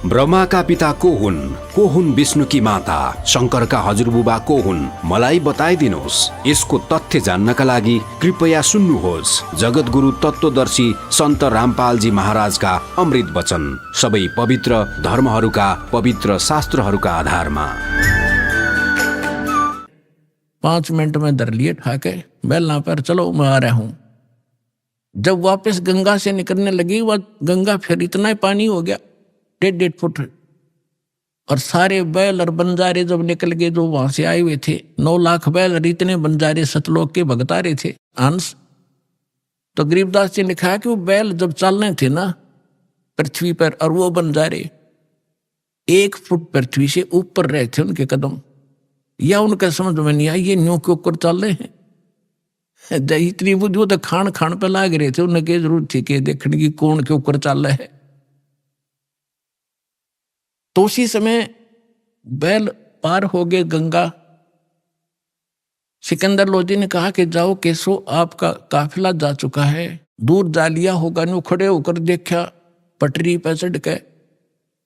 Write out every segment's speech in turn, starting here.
ब्रह्मा का पिता को हुन् विष्णु की माता, शंकर का हजुरबुबा को हुन्, मलाई बताइदिनुहोस्। यसको तथ्य जान्नका लागि कृपया सुन्नुहोस् जगतगुरु तत्वदर्शी सन्त रामपालजी महाराजका अमृत वचन, सबै पवित्र धर्महरूका पवित्र शास्त्रहरूका आधारमा। 5 मिनट में धर लिए ठाके, बैलना पर चलो मैं आ रहा हूं। जब वापस गंगा से निकलने लगी, वह गंगा फिर इतना ही पानी हो गया 1.5 फुट, और सारे बैल और बंजारे जब निकल गए जो वहां से आए हुए थे, 9 लाख बैल और इतने बंजारे सतलोक के भगता रहे थे अंश। तो गरीबदास जी ने कहा कि वो बैल जब चलने थे ना पृथ्वी पर, और वो बंजारे 1 फुट पृथ्वी से ऊपर रहे थे उनके कदम, या उनका समझ में नहीं आई ये न्यू के ऊपर चल रहे हैं। इतनी बुद्धि वो तो खान खान पे लाग रहे थे, उन्हें क्या जरूरत थी कि देखने की कौन के ऊपर चल रहा है। तो उसी समय बैल पार हो गए गंगा। सिकंदर लोधी ने कहा कि जाओ केसो, आपका काफिला जा चुका है। दूर जा लिया होगा, न्यू खड़े होकर देखा पटरी पर चढ़ के,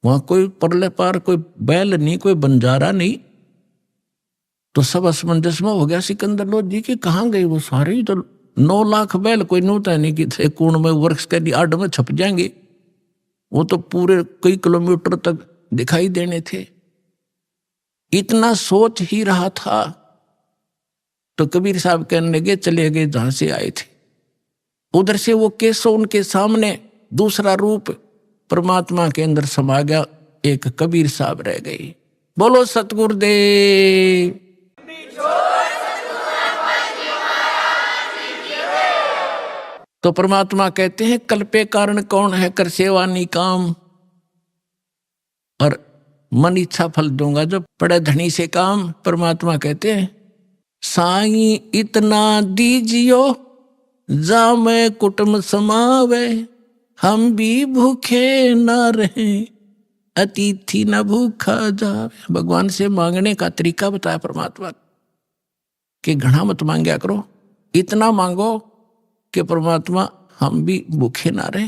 वहां कोई परले पार कोई बैल नहीं, कोई बंजारा नहीं। तो सब असमंजस में हो गया सिकंदर लोधी की, कहाँ गई वो सारे? तो 9 लाख बैल कोई नूता नहीं कि थे कोण में वृक्ष के आड़ में छप जाएंगे, वो तो पूरे कई किलोमीटर तक दिखाई देने थे। इतना सोच ही रहा था तो कबीर साहब कहने लगे चले गए जहां से आए थे। उधर से वो केसो उनके सामने दूसरा रूप परमात्मा के अंदर समा गया, एक कबीर साहब रह गए। बोलो सतगुरुदेव। तो परमात्मा कहते हैं कल्पे कारण कौन है, कर सेवा निकाम, और मन इच्छा फल दूंगा जो पड़े धनी से काम। परमात्मा कहते हैं साई इतना दीजियो जा मैं कुटुंब समावे, हम भी भूखे न रहे अतिथि न भूखा जावे। भगवान से मांगने का तरीका बताया परमात्मा कि घना मत मांगया करो, इतना मांगो कि परमात्मा हम भी भूखे ना रहे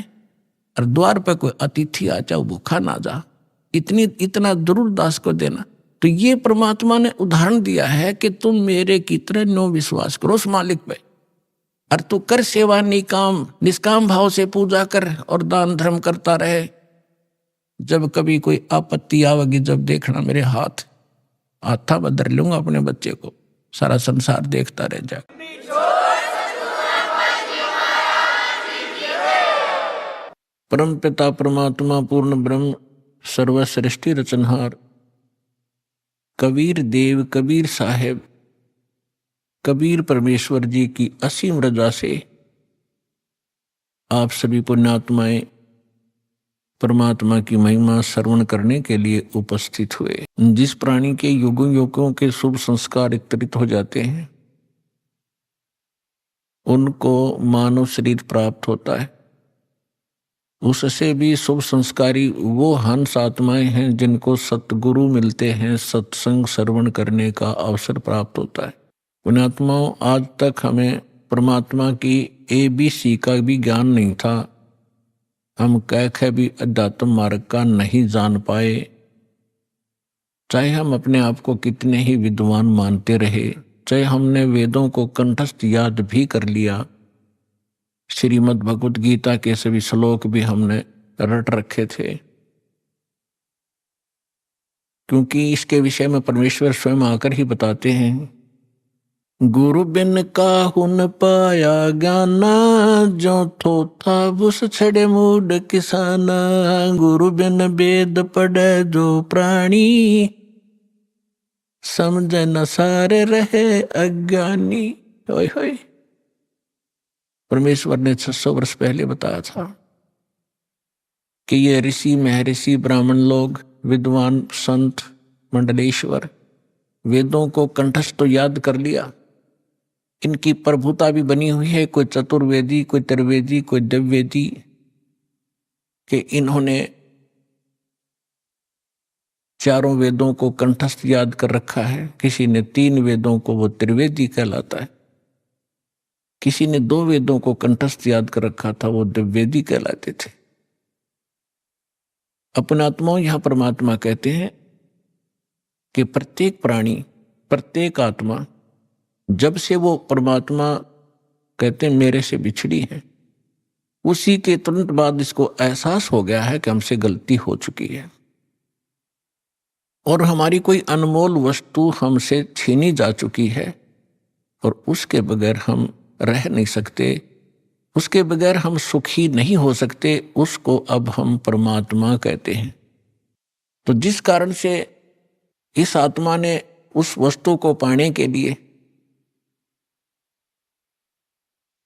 और द्वार पर कोई अतिथि आ जाओ भूखा ना जा, इतना जरूर दास को देना। तो ये परमात्मा ने उदाहरण दिया है कि तुम मेरे की तरह नो विश्वास करो उस मालिक पे, और तू कर सेवा निकाम, निष्काम भाव से पूजा कर और दान धर्म करता रहे। जब कभी कोई आपत्ति आवेगी, जब देखना मेरे हाथा बदल लूंगा अपने बच्चे को, सारा संसार देखता रह जाए। परम पिता परमात्मा पूर्ण ब्रह्म सर्वश्रेष्ठी रचनहार कबीर देव कबीर साहेब कबीर परमेश्वर जी की असीम रजा से आप सभी पुण्यात्माएं परमात्मा की महिमा श्रवण करने के लिए उपस्थित हुए। जिस प्राणी के युगों युगों के शुभ संस्कार एकत्रित हो जाते हैं उनको मानव शरीर प्राप्त होता है। उससे भी शुभ संस्कारी वो हंस आत्माएं हैं जिनको सतगुरु मिलते हैं, सत्संग श्रवण करने का अवसर प्राप्त होता है। पुण्यात्माओं, आज तक हमें परमात्मा की ABC का भी ज्ञान नहीं था। हम कह भी अध्यात्म मार्ग का नहीं जान पाए, चाहे हम अपने आप को कितने ही विद्वान मानते रहे, चाहे हमने वेदों को कंठस्थ याद भी कर लिया, श्रीमद् भगवत गीता के सभी श्लोक भी हमने रट रखे थे, क्योंकि इसके विषय में परमेश्वर स्वयं आकर ही बताते हैं गुरु बिन काहू न पाया ज्ञाना, जो थोथा बुस छड़े मूड किसाना, गुरु बिन वेद पढ़े जो प्राणी, समझ न सारे रहे अज्ञानी। होय होय, परमेश्वर ने 600 वर्ष पहले बताया था कि ये ऋषि महर्षि ब्राह्मण लोग, विद्वान संत मंडलेश्वर, वेदों को कंठस्थ तो याद कर लिया, इनकी प्रभुता भी बनी हुई है, कोई चतुर्वेदी, कोई त्रिवेदी, कोई दिव्यवेदी, कि इन्होंने चारों वेदों को कंठस्थ याद कर रखा है। किसी ने 3 वेदों को, वो त्रिवेदी कहलाता है। किसी ने 2 वेदों को कंठस्थ याद कर रखा था, वो दिव्यवेदी कहलाते थे। अपनात्माओं, यहां परमात्मा कहते हैं कि प्रत्येक प्राणी, प्रत्येक आत्मा, जब से वो परमात्मा कहते हैं मेरे से बिछड़ी है, उसी के तुरंत बाद इसको एहसास हो गया है कि हमसे गलती हो चुकी है और हमारी कोई अनमोल वस्तु हमसे छीनी जा चुकी है और उसके बगैर हम रह नहीं सकते, उसके बगैर हम सुखी नहीं हो सकते। उसको अब हम परमात्मा कहते हैं। तो जिस कारण से इस आत्मा ने उस वस्तु को पाने के लिए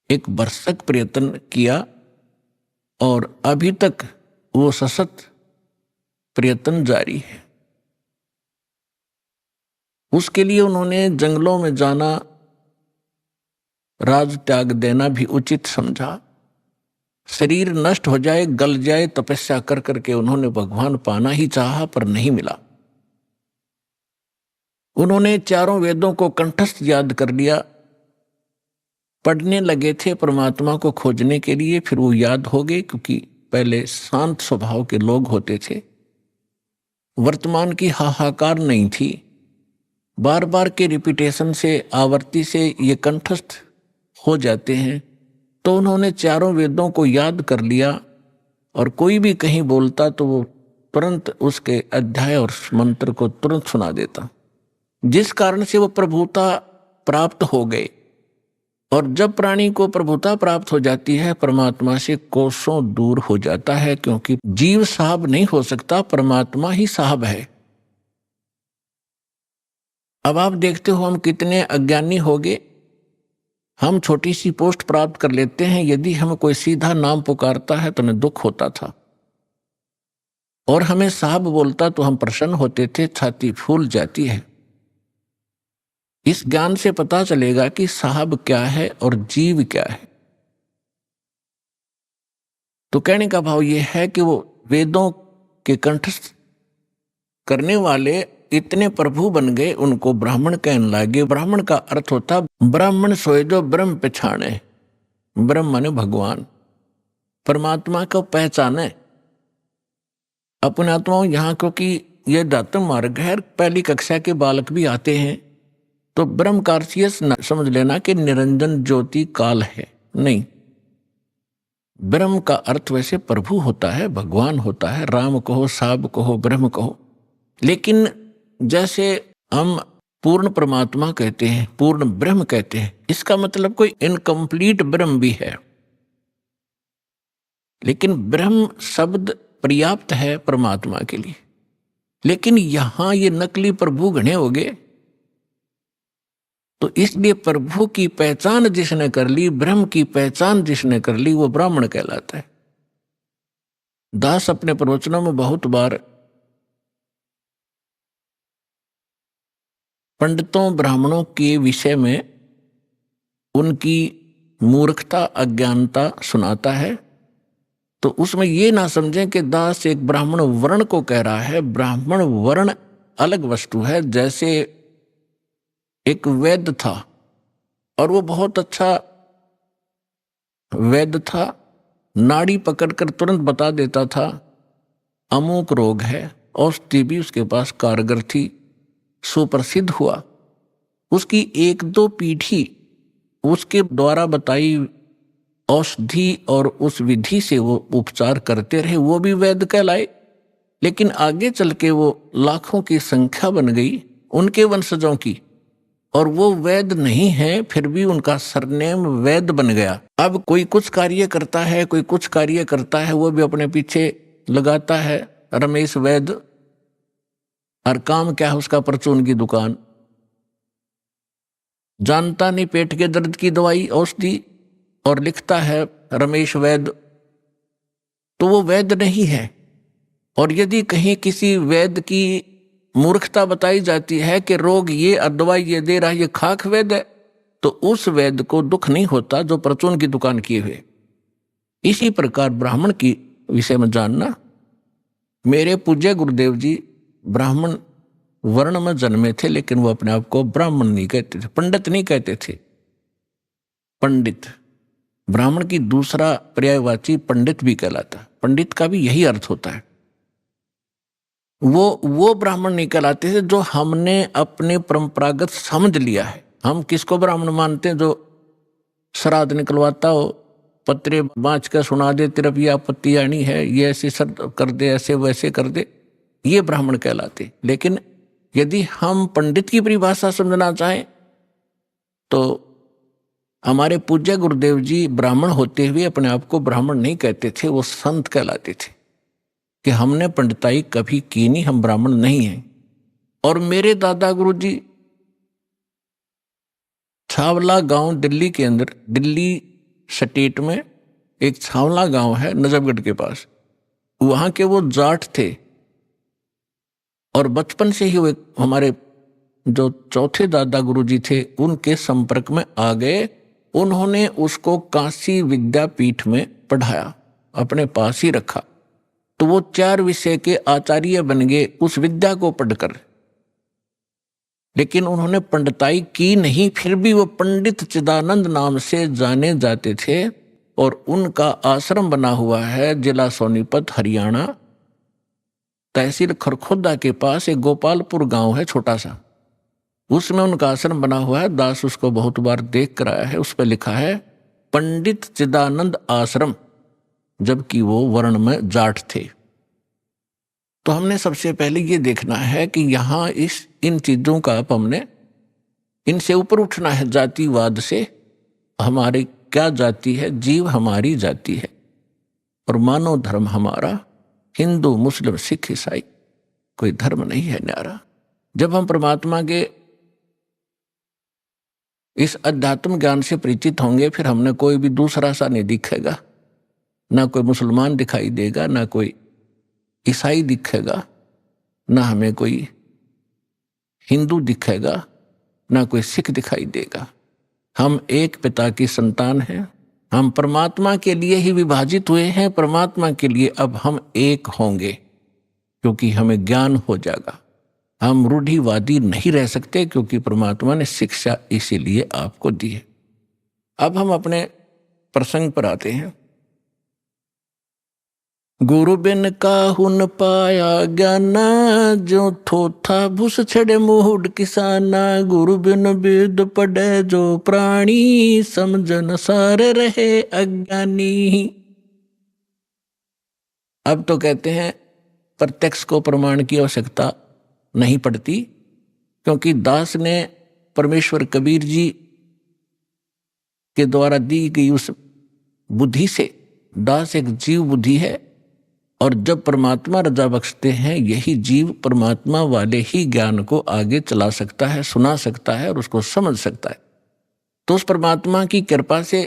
एक भरसक प्रयत्न किया और अभी तक वो सशक्त प्रयत्न जारी है। उसके लिए उन्होंने जंगलों में जाना, राज त्याग देना भी उचित समझा। शरीर नष्ट हो जाए, गल जाए, तपस्या कर करके उन्होंने भगवान पाना ही चाहा पर नहीं मिला। उन्होंने चारों वेदों को कंठस्थ याद कर लिया, पढ़ने लगे थे परमात्मा को खोजने के लिए, फिर वो याद हो गए क्योंकि पहले शांत स्वभाव के लोग होते थे, वर्तमान की हाहाकार नहीं थी, बार बार के रिपीटेशन से, आवर्ती से ये कंठस्थ हो जाते हैं। तो उन्होंने चारों वेदों को याद कर लिया और कोई भी कहीं बोलता तो वो तुरंत उसके अध्याय और मंत्र को तुरंत सुना देता, जिस कारण से वो प्रभुता प्राप्त हो गए। और जब प्राणी को प्रभुता प्राप्त हो जाती है, परमात्मा से कोसों दूर हो जाता है, क्योंकि जीव साहब नहीं हो सकता, परमात्मा ही साहब है। अब आप देखते हो हम कितने अज्ञानी हो गए। हम छोटी सी पोस्ट प्राप्त कर लेते हैं, यदि हम कोई सीधा नाम पुकारता है तो हमें दुख होता था और हमें साहब बोलता तो हम प्रसन्न होते थे, छाती फूल जाती है। इस ज्ञान से पता चलेगा कि साहब क्या है और जीव क्या है। तो कहने का भाव यह है कि वो वेदों के कंठस्थ करने वाले इतने प्रभु बन गए, उनको ब्राह्मण कहने लगे। ब्राह्मण का अर्थ होता ब्राह्मण सोए जो ब्रह्म पहचाने। ब्रह्म माने भगवान, परमात्मा को पहचाने। अपने आत्माओं, यहाँ क्योंकि ये दातम मार्ग है, पहली कक्षा के बालक भी आते हैं, तो ब्रह्म का अर्थ ये समझ लेना कि निरंजन ज्योति काल है, नहीं। ब्रह्म का अर्थ वैसे प्रभु होता है, भगवान होता है, राम कहो, साब कहो, ब्रह्म कहो। लेकिन जैसे हम पूर्ण परमात्मा कहते हैं, पूर्ण ब्रह्म कहते हैं, इसका मतलब कोई इनकम्प्लीट ब्रह्म भी है, लेकिन ब्रह्म शब्द पर्याप्त है परमात्मा के लिए। लेकिन यहां ये नकली प्रभु घने हो गए, तो इसलिए प्रभु की पहचान जिसने कर ली, ब्रह्म की पहचान जिसने कर ली, वो ब्राह्मण कहलाता है। दास अपने प्रवचनों में बहुत बार पंडितों ब्राह्मणों के विषय में उनकी मूर्खता, अज्ञानता सुनाता है। तो उसमें ये ना समझें कि दास एक ब्राह्मण वर्ण को कह रहा है। ब्राह्मण वर्ण अलग वस्तु है। जैसे एक वैद्य था और वो बहुत अच्छा वैद्य था, नाड़ी पकड़कर तुरंत बता देता था अमुक रोग है, औषधि भी उसके पास कारगर थी, सुप्रसिद्ध हुआ। उसकी एक दो पीढ़ी उसके द्वारा बताई औषधि और उस विधि से वो उपचार करते रहे, वो भी वैद्य कहलाए। लेकिन आगे चल के वो लाखों की संख्या बन गई उनके वंशजों की, और वो वैद्य नहीं है, फिर भी उनका सरनेम वैद्य बन गया। अब कोई कुछ कार्य करता है, कोई कुछ कार्य करता है, वो भी अपने पीछे लगाता है रमेश वैद्य, और काम क्या है उसका, परचून की दुकान। जानता नहीं पेट के दर्द की दवाई औषधि, और लिखता है रमेश वैद्य, तो वो वैद्य नहीं है। और यदि कहीं किसी वैद्य की मूर्खता बताई जाती है कि रोग ये और दवाई ये दे रहा है, ये खाक वैद्य है, तो उस वैद्य को दुख नहीं होता जो परचून की दुकान किए हुए। इसी प्रकार ब्राह्मण की विषय में जानना। मेरे पूज्य गुरुदेव जी ब्राह्मण वर्ण में जन्मे थे, लेकिन वो अपने आप को ब्राह्मण नहीं कहते थे, पंडित नहीं कहते थे। पंडित, ब्राह्मण की दूसरा पर्यायवाची पंडित भी कहलाता है। पंडित का भी यही अर्थ होता है। वो ब्राह्मण नहीं कहलाते थे जो हमने अपने परंपरागत समझ लिया है। हम किसको ब्राह्मण मानते हैं? जो श्राद्ध निकलवाता हो, पत्रे बाँच कर सुना दे, तेरा ये आपत्ति आनी है, ये ऐसे सर कर दे, ऐसे वैसे कर दे, ये ब्राह्मण कहलाते। लेकिन यदि हम पंडित की परिभाषा समझना चाहें तो हमारे पूज्य गुरुदेव जी ब्राह्मण होते हुए अपने आप को ब्राह्मण नहीं कहते थे, वो संत कहलाते थे कि हमने पंडिताई कभी की नहीं, हम ब्राह्मण नहीं हैं। और मेरे दादा गुरु जी छावला गांव दिल्ली के अंदर, दिल्ली स्टेट में एक छावला गांव है नजफगढ़ के पास, वहां के वो जाट थे। और बचपन से ही वो हमारे जो चौथे दादा गुरु जी थे उनके संपर्क में आ गए। उन्होंने उसको काशी विद्यापीठ में पढ़ाया, अपने पास ही रखा, तो वो 4 विषय के आचार्य बन गए उस विद्या को पढ़कर। लेकिन उन्होंने पंडिताई की नहीं, फिर भी वो पंडित चिदानंद नाम से जाने जाते थे। और उनका आश्रम बना हुआ है जिला सोनीपत हरियाणा, तहसील खरखोदा के पास एक गोपालपुर गांव है छोटा सा, उसमें उनका आश्रम बना हुआ है। दास उसको बहुत बार देख कर आया है, उस पर लिखा है पंडित चिदानंद आश्रम, जबकि वो वर्ण में जाट थे। तो हमने सबसे पहले ये देखना है कि यहाँ इन चीजों का हमने इनसे ऊपर उठना है, जातिवाद से। हमारी क्या जाति है? जीव हमारी जाति है, और मानव धर्म हमारा हिंदू मुस्लिम सिख ईसाई, कोई धर्म नहीं है न्यारा। जब हम परमात्मा के इस अध्यात्म ज्ञान से परिचित होंगे, फिर हमने कोई भी दूसरा सा नहीं दिखेगा, ना कोई मुसलमान दिखाई देगा, ना कोई ईसाई दिखेगा, ना हमें कोई हिंदू दिखेगा, ना कोई सिख दिखाई देगा। हम एक पिता की संतान हैं, हम परमात्मा के लिए ही विभाजित हुए हैं, परमात्मा के लिए अब हम एक होंगे, क्योंकि हमें ज्ञान हो जाएगा। हम रूढ़िवादी नहीं रह सकते, क्योंकि परमात्मा ने शिक्षा इसीलिए आपको दी है। अब हम अपने प्रसंग पर आते हैं। गुरु बिन काहुन पाया ज्ञाना, जो थोथा भूस छड़े मूड किसाना। गुरु बिन वेद पढ़े जो प्राणी, समझन सारे रहे अज्ञानी। अब तो कहते हैं प्रत्यक्ष को प्रमाण की आवश्यकता नहीं पड़ती, क्योंकि दास ने परमेश्वर कबीर जी के द्वारा दी गई उस बुद्धि से, दास एक जीव बुद्धि है, और जब परमात्मा रजा बख्शते हैं, यही जीव परमात्मा वाले ही ज्ञान को आगे चला सकता है, सुना सकता है और उसको समझ सकता है। तो उस परमात्मा की कृपा से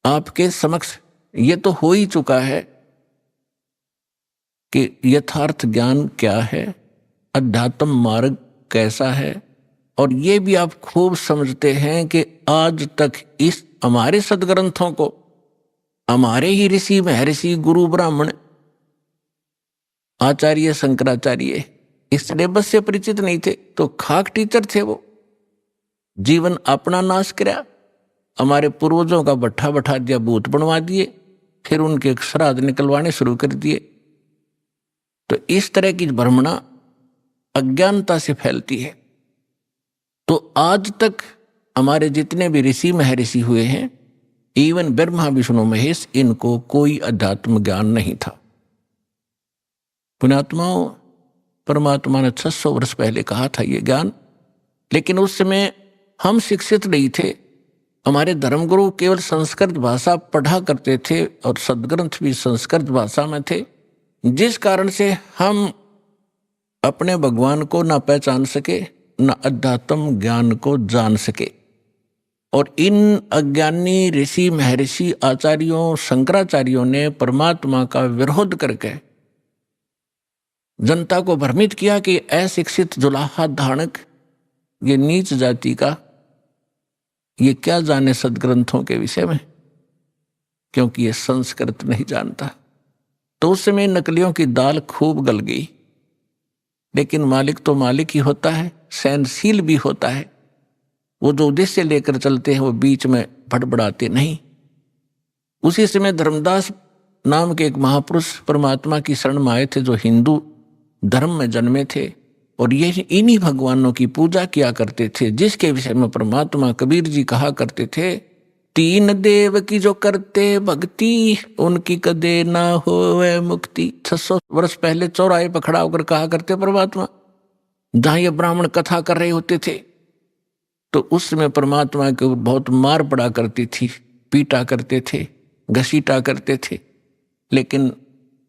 आपके समक्ष ये तो हो ही चुका है कि यथार्थ ज्ञान क्या है, अध्यात्म मार्ग कैसा है, और ये भी आप खूब समझते हैं कि आज तक इस हमारे सदग्रंथों को हमारे ही ऋषि महर्षि गुरु ब्राह्मण आचार्य शंकराचार्य इस सिलेबस से परिचित नहीं थे, तो खाक टीचर थे। वो जीवन अपना नाश किया, हमारे पूर्वजों का भट्ठा बैठा दिया, भूत बनवा दिए, फिर उनके श्राद्ध निकलवाने शुरू कर दिए। तो इस तरह की भ्रमणा अज्ञानता से फैलती है। तो आज तक हमारे जितने भी ऋषि महर्षि हुए हैं, इवन ब्रह्मा विष्णु महेश, इनको कोई अध्यात्म ज्ञान नहीं था। पुण्यात्माओं, परमात्मा ने 600 वर्ष पहले कहा था ये ज्ञान, लेकिन उस समय हम शिक्षित नहीं थे। हमारे धर्मगुरु केवल संस्कृत भाषा पढ़ा करते थे और सदग्रंथ भी संस्कृत भाषा में थे, जिस कारण से हम अपने भगवान को ना पहचान सके, ना अध्यात्म ज्ञान को जान सके। और इन अज्ञानी ऋषि महर्षि आचार्यों शंकराचार्यों ने परमात्मा का विरोध करके जनता को भ्रमित किया कि अशिक्षित जुलाहा धानक, ये नीच जाति का, ये क्या जाने सदग्रंथों के विषय में, क्योंकि ये संस्कृत नहीं जानता। तो उस समय नकलियों की दाल खूब गल गई। लेकिन मालिक तो मालिक ही होता है, सहनशील भी होता है। वो जो उद्देश्य लेकर चलते हैं वो बीच में भड़बड़ाते नहीं। उसी समय धर्मदास नाम के एक महापुरुष परमात्मा की शरण में आए थे, जो हिंदू धर्म में जन्मे थे और ये इन्हीं भगवानों की पूजा किया करते थे, जिसके विषय में परमात्मा कबीर जी कहा करते थे, तीन देव की जो करते भक्ति उनकी कदे ना होवे मुक्ति। 600 वर्ष पहले चौराहे पर खड़ा होकर कहा करते परमात्मा, जहां ये ब्राह्मण कथा कर रहे होते थे तो उस समय परमात्मा के बहुत मार पड़ा करती थी, पीटा करते थे, घसीटा करते थे। लेकिन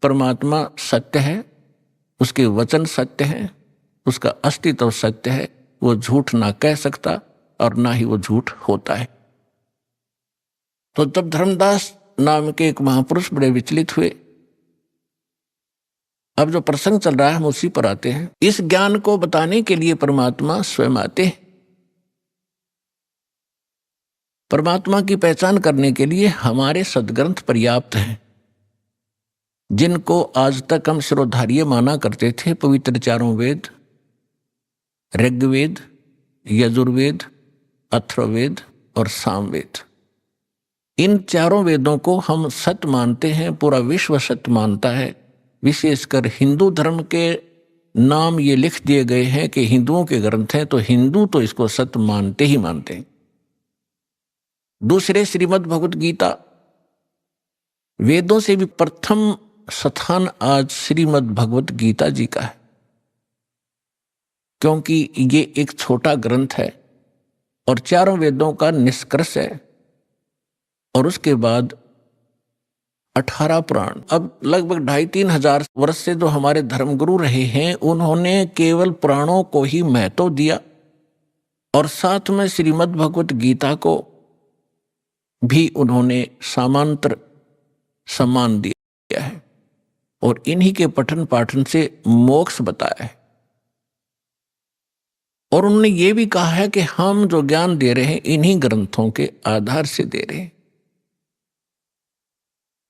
परमात्मा सत्य है, उसके वचन सत्य है, उसका अस्तित्व सत्य है, वो झूठ ना कह सकता और ना ही वो झूठ होता है। तो तब धर्मदास नाम के एक महापुरुष बड़े विचलित हुए। अब जो प्रसंग चल रहा है हम उसी पर आते हैं। इस ज्ञान को बताने के लिए परमात्मा स्वयं आते हैं। परमात्मा की पहचान करने के लिए हमारे सद्ग्रंथ पर्याप्त हैं, जिनको आज तक हम शिरोधार्य माना करते थे। पवित्र चारों वेद, ऋग्वेद, यजुर्वेद, अथर्ववेद और सामवेद, इन चारों वेदों को हम सत्य मानते हैं, पूरा विश्व सत्य मानता है। विशेषकर हिंदू धर्म के नाम ये लिख दिए गए हैं कि हिंदुओं के ग्रंथ हैं, तो हिंदू तो इसको सत्य मानते ही मानते हैं। दूसरे श्रीमद् भगवत गीता, वेदों से भी प्रथम स्थान आज श्रीमद् भगवत गीता जी का है, क्योंकि ये एक छोटा ग्रंथ है और चारों वेदों का निष्कर्ष है। और उसके बाद 18 पुराण। अब लगभग 2500-3000 हजार वर्ष से जो हमारे धर्मगुरु रहे हैं, उन्होंने केवल पुराणों को ही महत्व दिया और साथ में श्रीमद् भगवत गीता को भी उन्होंने समांतर सम्मान दिया है और इन्हीं के पठन पाठन से मोक्ष बताया है। और उन्होंने ये भी कहा है कि हम जो ज्ञान दे रहे हैं इन्हीं ग्रंथों के आधार से दे रहे हैं।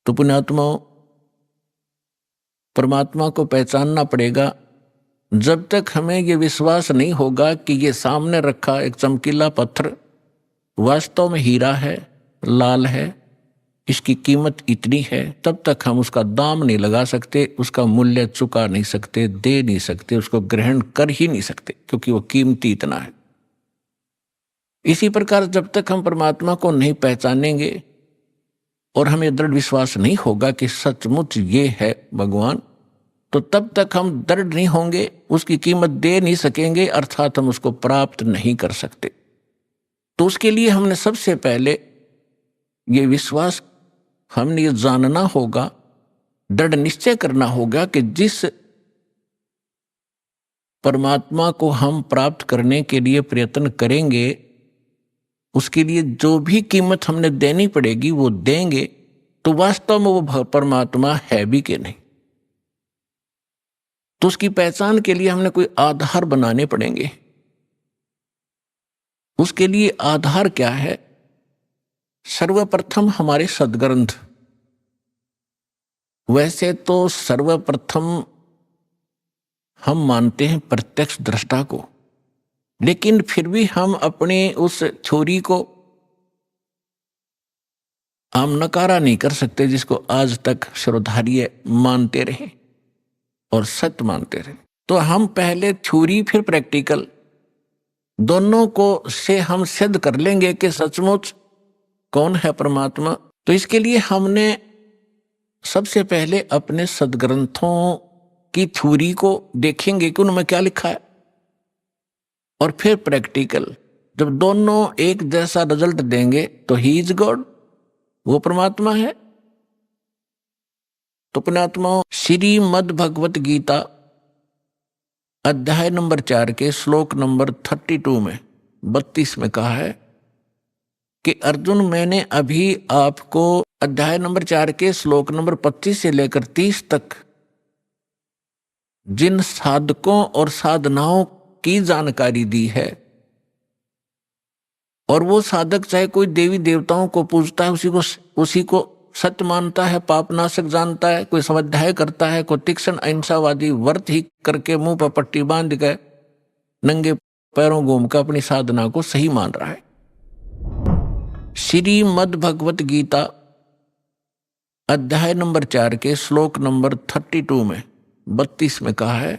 तो पुण्यात्माओं, परमात्मा को पहचानना पड़ेगा। जब तक हमें ये विश्वास नहीं होगा कि ये सामने रखा एक चमकीला पत्थर वास्तव में हीरा है, लाल है, इसकी कीमत इतनी है, तब तक हम उसका दाम नहीं लगा सकते, उसका मूल्य चुका नहीं सकते, दे नहीं सकते, उसको ग्रहण कर ही नहीं सकते, क्योंकि वो कीमती इतना है। इसी प्रकार जब तक हम परमात्मा को नहीं पहचानेंगे और हमें दृढ़ विश्वास नहीं होगा कि सचमुच ये है भगवान, तो तब तक हम दृढ़ नहीं होंगे, उसकी कीमत दे नहीं सकेंगे, अर्थात हम उसको प्राप्त नहीं कर सकते। तो उसके लिए हमने सबसे पहले ये विश्वास, हमने ये जानना होगा, दृढ़ निश्चय करना होगा कि जिस परमात्मा को हम प्राप्त करने के लिए प्रयत्न करेंगे, उसके लिए जो भी कीमत हमने देनी पड़ेगी वो देंगे, तो वास्तव में वो परमात्मा है भी कि नहीं। तो उसकी पहचान के लिए हमने कोई आधार बनाने पड़ेंगे। उसके लिए आधार क्या है? सर्वप्रथम हमारे सद्ग्रंथ। वैसे तो सर्वप्रथम हम मानते हैं प्रत्यक्ष दृष्टा को, लेकिन फिर भी हम अपने उस थ्योरी को हम नकारा नहीं कर सकते, जिसको आज तक शिरोधार्य मानते रहे और सत्य मानते रहे। तो हम पहले थ्योरी फिर प्रैक्टिकल, दोनों को से हम सिद्ध कर लेंगे कि सचमुच कौन है परमात्मा। तो इसके लिए हमने सबसे पहले अपने सद्ग्रंथों की थ्योरी को देखेंगे कि उनमें क्या लिखा है, और फिर प्रैक्टिकल। जब दोनों एक जैसा रिजल्ट देंगे तो ही इज गॉड, वो परमात्मा है। तो पुण्यात्माओं, श्रीमद् भगवत गीता अध्याय नंबर 4 के श्लोक नंबर 32 में 32 में कहा है कि अर्जुन, मैंने अभी आपको अध्याय नंबर 4 के श्लोक नंबर 25 से लेकर 30 तक जिन साधकों और साधनाओं की जानकारी दी है, और वो साधक चाहे कोई देवी देवताओं को पूजता है, उसी को सत्य मानता है, पापनाशक जानता है, कोई स्वाध्याय करता है, कोई तीक्ष्ण अहिंसावादी व्रत ही करके मुंह पर पट्टी बांध के नंगे पैरों घूम कर अपनी साधना को सही मान रहा है। श्रीमद् भगवत गीता अध्याय नंबर 4 के श्लोक नंबर 32 में 32 में कहा है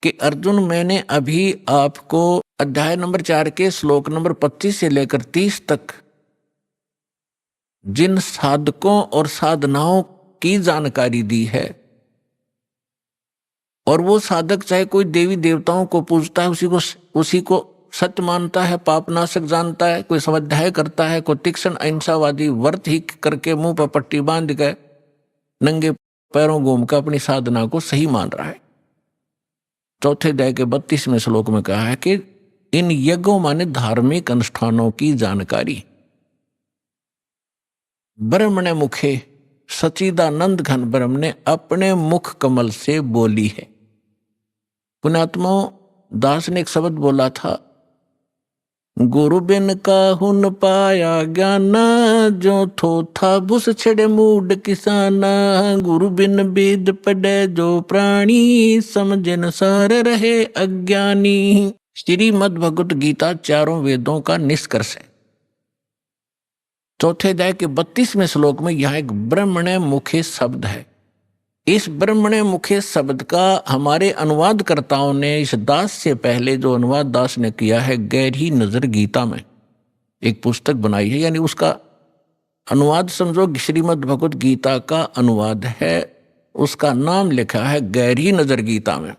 कि अर्जुन, मैंने अभी आपको अध्याय नंबर 4 के श्लोक नंबर 25 से लेकर 30 तक जिन साधकों और साधनाओं की जानकारी दी है, और वो साधक चाहे कोई देवी देवताओं को पूजता है, उसी को सत्य मानता है, पापनाशक जानता है, कोई स्वाध्याय करता है, कोई तीक्ष्ण अहिंसावादी व्रत ही करके मुंह पर पट्टी बांध के नंगे पैरों घूम कर अपनी साधना को सही मान रहा है। चौथे अध्याय के 32वें श्लोक में कहा है कि इन यज्ञों माने धार्मिक अनुष्ठानों की जानकारी ब्रह्मणे मुखे सच्चिदानंद घन ब्रह्म ने अपने मुख कमल से बोली है। पुण्यात्मा दास ने एक शब्द बोला था, गुरु बिन काहू न पाया ज्ञाना, जो थो था बुस छड़े मूड किसाना, गुरु बिन वेद पढ़े जो प्राणी, समझन सार रहे अज्ञानी। श्रीमद् भगवत गीता चारों वेदों का निष्कर्ष है। चौथे अध्याय के 32वें श्लोक में यह एक ब्रह्मणे मुखे शब्द है। इस ब्रह्मणे मुखे शब्द का हमारे अनुवादकर्ताओं ने इस दास से पहले जो अनुवाद दास ने किया है गहरी नजर गीता में एक पुस्तक बनाई है, यानी उसका अनुवाद समझो श्रीमद् भगवत गीता का अनुवाद है, उसका नाम लिखा है गहरी नजर गीता में।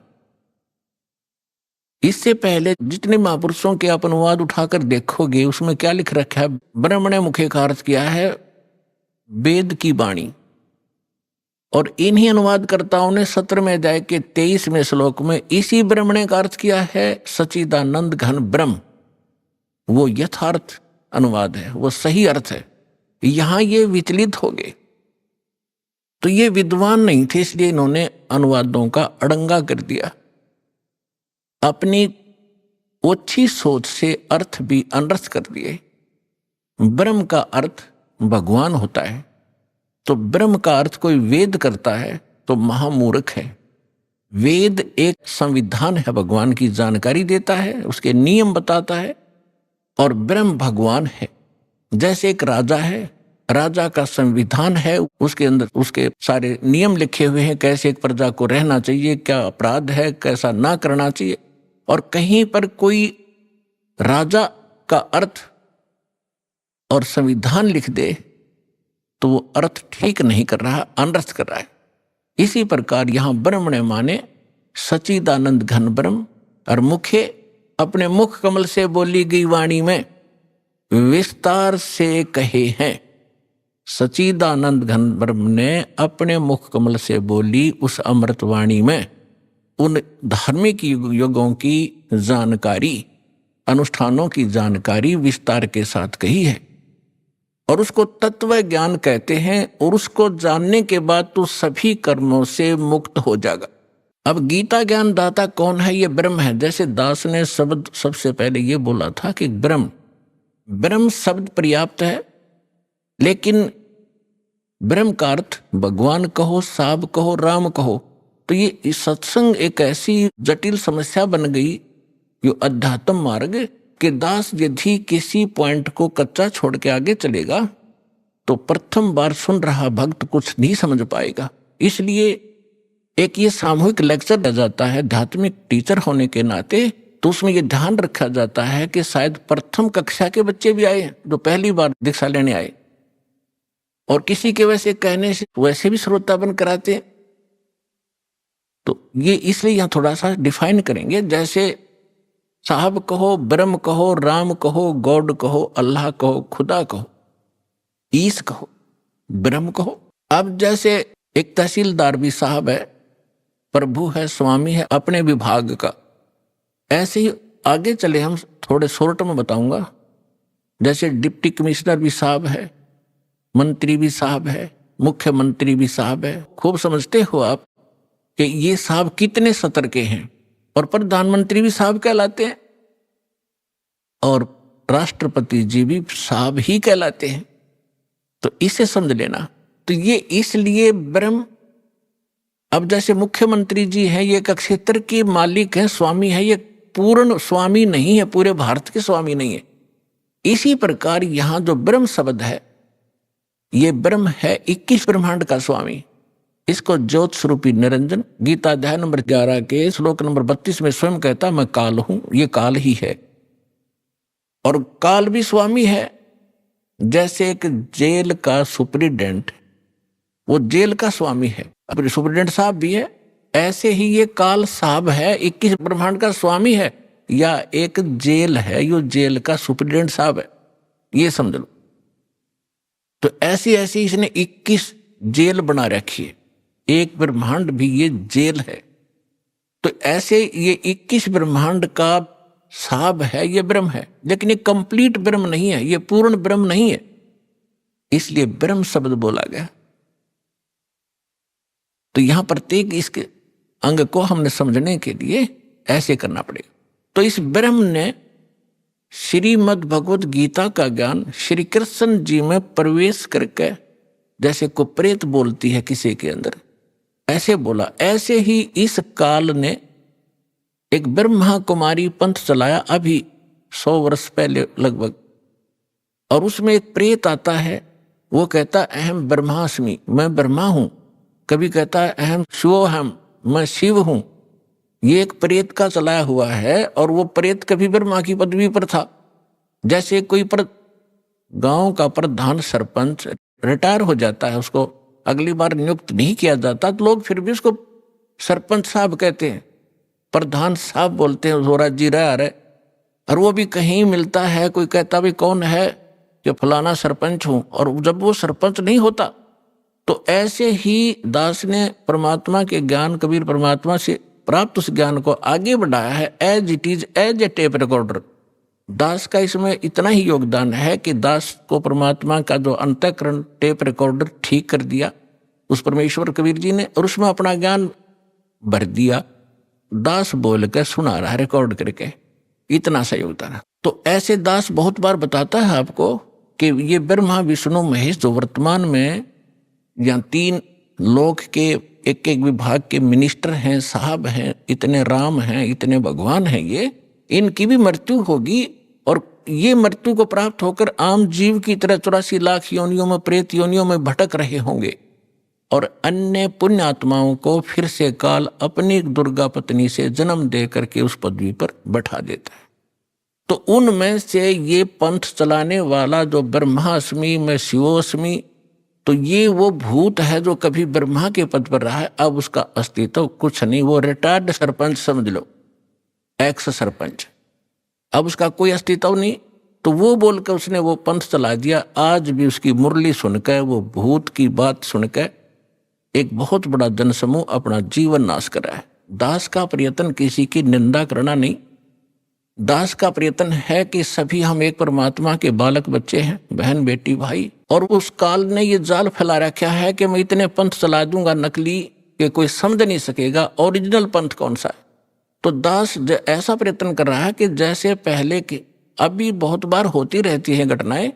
इससे पहले जितने महापुरुषों के आप अनुवाद उठाकर देखोगे उसमें क्या लिख रखा है, ब्रह्मणे मुखे का अर्थ किया है वेद की वाणी। और इन्हीं अनुवादकर्ताओं ने 17वें अध्याय के 23वें श्लोक में इसी ब्रह्मणे का अर्थ किया है सच्चिदानंद घन ब्रह्म। वो यथार्थ अनुवाद है, वो सही अर्थ है। यहां ये विचलित हो गए तो ये विद्वान नहीं थे, इसलिए इन्होंने अनुवादों का अड़ंगा कर दिया। अपनी ओछी सोच से अर्थ भी अनर्थ कर दिए। ब्रह्म का अर्थ भगवान होता है, तो ब्रह्म का अर्थ कोई वेद करता है तो महामूर्ख है। वेद एक संविधान है, भगवान की जानकारी देता है, उसके नियम बताता है, और ब्रह्म भगवान है। जैसे एक राजा है, राजा का संविधान है, उसके अंदर उसके सारे नियम लिखे हुए हैं, कैसे एक प्रजा को रहना चाहिए, क्या अपराध है, कैसा ना करना चाहिए। और कहीं पर कोई राजा का अर्थ और संविधान लिख दे तो वो अर्थ ठीक नहीं कर रहा, अनर्थ कर रहा है। इसी प्रकार यहां ब्रह्मणे माने सच्चिदानंद घन ब्रह्म, और मुखे अपने मुख कमल से बोली गई वाणी में विस्तार से कहे हैं। सच्चिदानंद घन ब्रह्म ने अपने मुख कमल से बोली उस अमृत वाणी में उन धार्मिक युगों की जानकारी, अनुष्ठानों की जानकारी विस्तार के साथ कही है, और उसको तत्व ज्ञान कहते हैं। और उसको जानने के बाद तो सभी कर्मों से मुक्त हो जाएगा। अब गीता ज्ञान दाता कौन है? ये ब्रह्म है। जैसे दास ने शब्द सबसे पहले ये बोला था कि ब्रह्म शब्द पर्याप्त है, लेकिन ब्रह्म का अर्थ भगवान कहो, साब कहो, राम कहो, तो ये सत्संग एक ऐसी जटिल समस्या बन गई जो अध्यात्म मार्ग कि दास यदि किसी पॉइंट को कच्चा छोड़ के आगे चलेगा तो प्रथम बार सुन रहा भक्त कुछ नहीं समझ पाएगा। इसलिए एक ये सामूहिक लेक्चर दिया जाता है आध्यात्मिक टीचर होने के नाते, तो उसमें ये ध्यान रखा जाता है कि शायद प्रथम कक्षा के बच्चे भी आए जो पहली बार दीक्षा लेने आए, और किसी के वैसे कहने से वैसे भी श्रोता बन कराते। तो ये इसलिए यहाँ थोड़ा सा डिफाइन करेंगे। जैसे साहब कहो, ब्रह्म कहो, राम कहो, गॉड कहो, अल्लाह कहो, खुदा कहो, ईश कहो, ब्रह्म कहो। अब जैसे एक तहसीलदार भी साहब है, प्रभु है, स्वामी है अपने विभाग का, ऐसे ही आगे चले हम थोड़े शॉर्ट में बताऊंगा। जैसे डिप्टी कमिश्नर भी साहब है, मंत्री भी साहब है, मुख्यमंत्री भी साहब है। खूब समझते हो आप कि ये साहब कितने सतर के हैं। और प्रधानमंत्री भी साहब कहलाते हैं, और राष्ट्रपति जी भी साहब ही कहलाते हैं। तो इसे समझ लेना। तो ये इसलिए ब्रह्म, अब जैसे मुख्यमंत्री जी हैं, ये एक क्षेत्र के मालिक हैं, स्वामी है, ये पूर्ण स्वामी नहीं है, पूरे भारत के स्वामी नहीं है। इसी प्रकार यहां जो ब्रह्म शब्द है, ये ब्रह्म है 21 ब्रह्मांड का स्वामी। इसको ज्योत स्वरूपी निरंजन गीता अध्याय नंबर 11 के श्लोक नंबर 32 में स्वयं कहता मैं काल हूं, ये काल ही है। और काल भी स्वामी है। जैसे एक जेल का सुप्रिटेंडेंट वो जेल का स्वामी है, सुप्रिटेंडेंट साहब भी है, ऐसे ही ये काल साहब है 21 ब्रह्मांड का स्वामी है, या एक जेल है, यो जेल का सुप्रिटेंडेंट साहब है, ये समझ लो। तो ऐसी ऐसी इसने 21 जेल बना रखी है, एक ब्रह्मांड भी ये जेल है। तो ऐसे ये 21 ब्रह्मांड का साहब है, ये ब्रह्म है, लेकिन ये कंप्लीट ब्रह्म नहीं है, ये पूर्ण ब्रह्म नहीं है, इसलिए ब्रह्म शब्द बोला गया। तो यहां प्रत्येक इसके अंग को हमने समझने के लिए ऐसे करना पड़ेगा। तो इस ब्रह्म ने श्रीमद् भगवत गीता का ज्ञान श्री कृष्ण जी में प्रवेश करके, जैसे को प्रेत बोलती है किसी के अंदर, ऐसे बोला। ऐसे ही इस काल ने एक ब्रह्मा कुमारी पंथ चलाया अभी 100 वर्ष पहले लगभग, और उसमें एक प्रेत आता है, वो कहता अहम ब्रह्मास्मि, मैं ब्रह्मा हूं। कभी कहता है अहम शिवोहम, मैं शिव हूं। ये एक प्रेत का चलाया हुआ है, और वो प्रेत कभी ब्रह्मा की पदवी पर था। जैसे कोई गांव का प्रधान सरपंच रिटायर हो जाता है, उसको अगली बार नियुक्त नहीं किया जाता, तो लोग फिर भी उसको सरपंच साहब कहते हैं, प्रधान साहब बोलते हैं, जोरा जी रहा रहे। और वो भी कहीं मिलता है, कोई कहता भी कौन है, कि फलाना सरपंच हूं, और जब वो सरपंच नहीं होता। तो ऐसे ही दास ने परमात्मा के ज्ञान, कबीर परमात्मा से प्राप्त उस ज्ञान को आगे बढ़ाया है, as it is, as a tape recorder. दास का इसमें इतना ही योगदान है कि दास को परमात्मा का जो अंतःकरण टेप रिकॉर्डर ठीक कर दिया उस परमेश्वर कबीर जी ने, और उसमें अपना ज्ञान भर दिया। दास बोल के सुना रहा है रिकॉर्ड करके, इतना सा योगदान है। तो ऐसे दास बहुत बार बताता है आपको कि ये ब्रह्मा विष्णु महेश जो वर्तमान में या 3 लोक के एक एक विभाग के मिनिस्टर हैं, साहब हैं, इतने राम हैं, इतने भगवान हैं, ये इनकी भी मृत्यु होगी, और ये मृत्यु को प्राप्त होकर आम जीव की तरह 84 लाख योनियों में, प्रेत योनियों में भटक रहे होंगे, और अन्य पुण्य आत्माओं को फिर से काल अपनी दुर्गा पत्नी से जन्म दे करके उस पदवी पर बैठा देता है। तो उनमें से ये पंथ चलाने वाला जो ब्रह्मास्मि में शिवोस्मि, तो ये वो भूत है जो कभी ब्रह्मा के पद पर रहा है, अब उसका अस्तित्व कुछ नहीं, वो रिटायर्ड सरपंच समझ लो, एक्स सरपंच, अब उसका कोई अस्तित्व नहीं। तो वो बोलकर उसने वो पंथ चला दिया। आज भी उसकी मुरली सुनकर, वो भूत की बात सुनकर एक बहुत बड़ा जनसमूह अपना जीवन नाश कर रहा है। दास का प्रयत्न किसी की निंदा करना नहीं, दास का प्रयत्न है कि सभी हम एक परमात्मा के बालक बच्चे हैं, बहन बेटी भाई। और उस काल ने ये जाल फैला रखा है कि मैं इतने पंथ चला दूंगा नकली कि कोई समझ नहीं सकेगा ओरिजिनल पंथ कौन सा है। तो दास ऐसा प्रयत्न कर रहा है कि जैसे पहले की अभी बहुत बार होती रहती है घटनाएं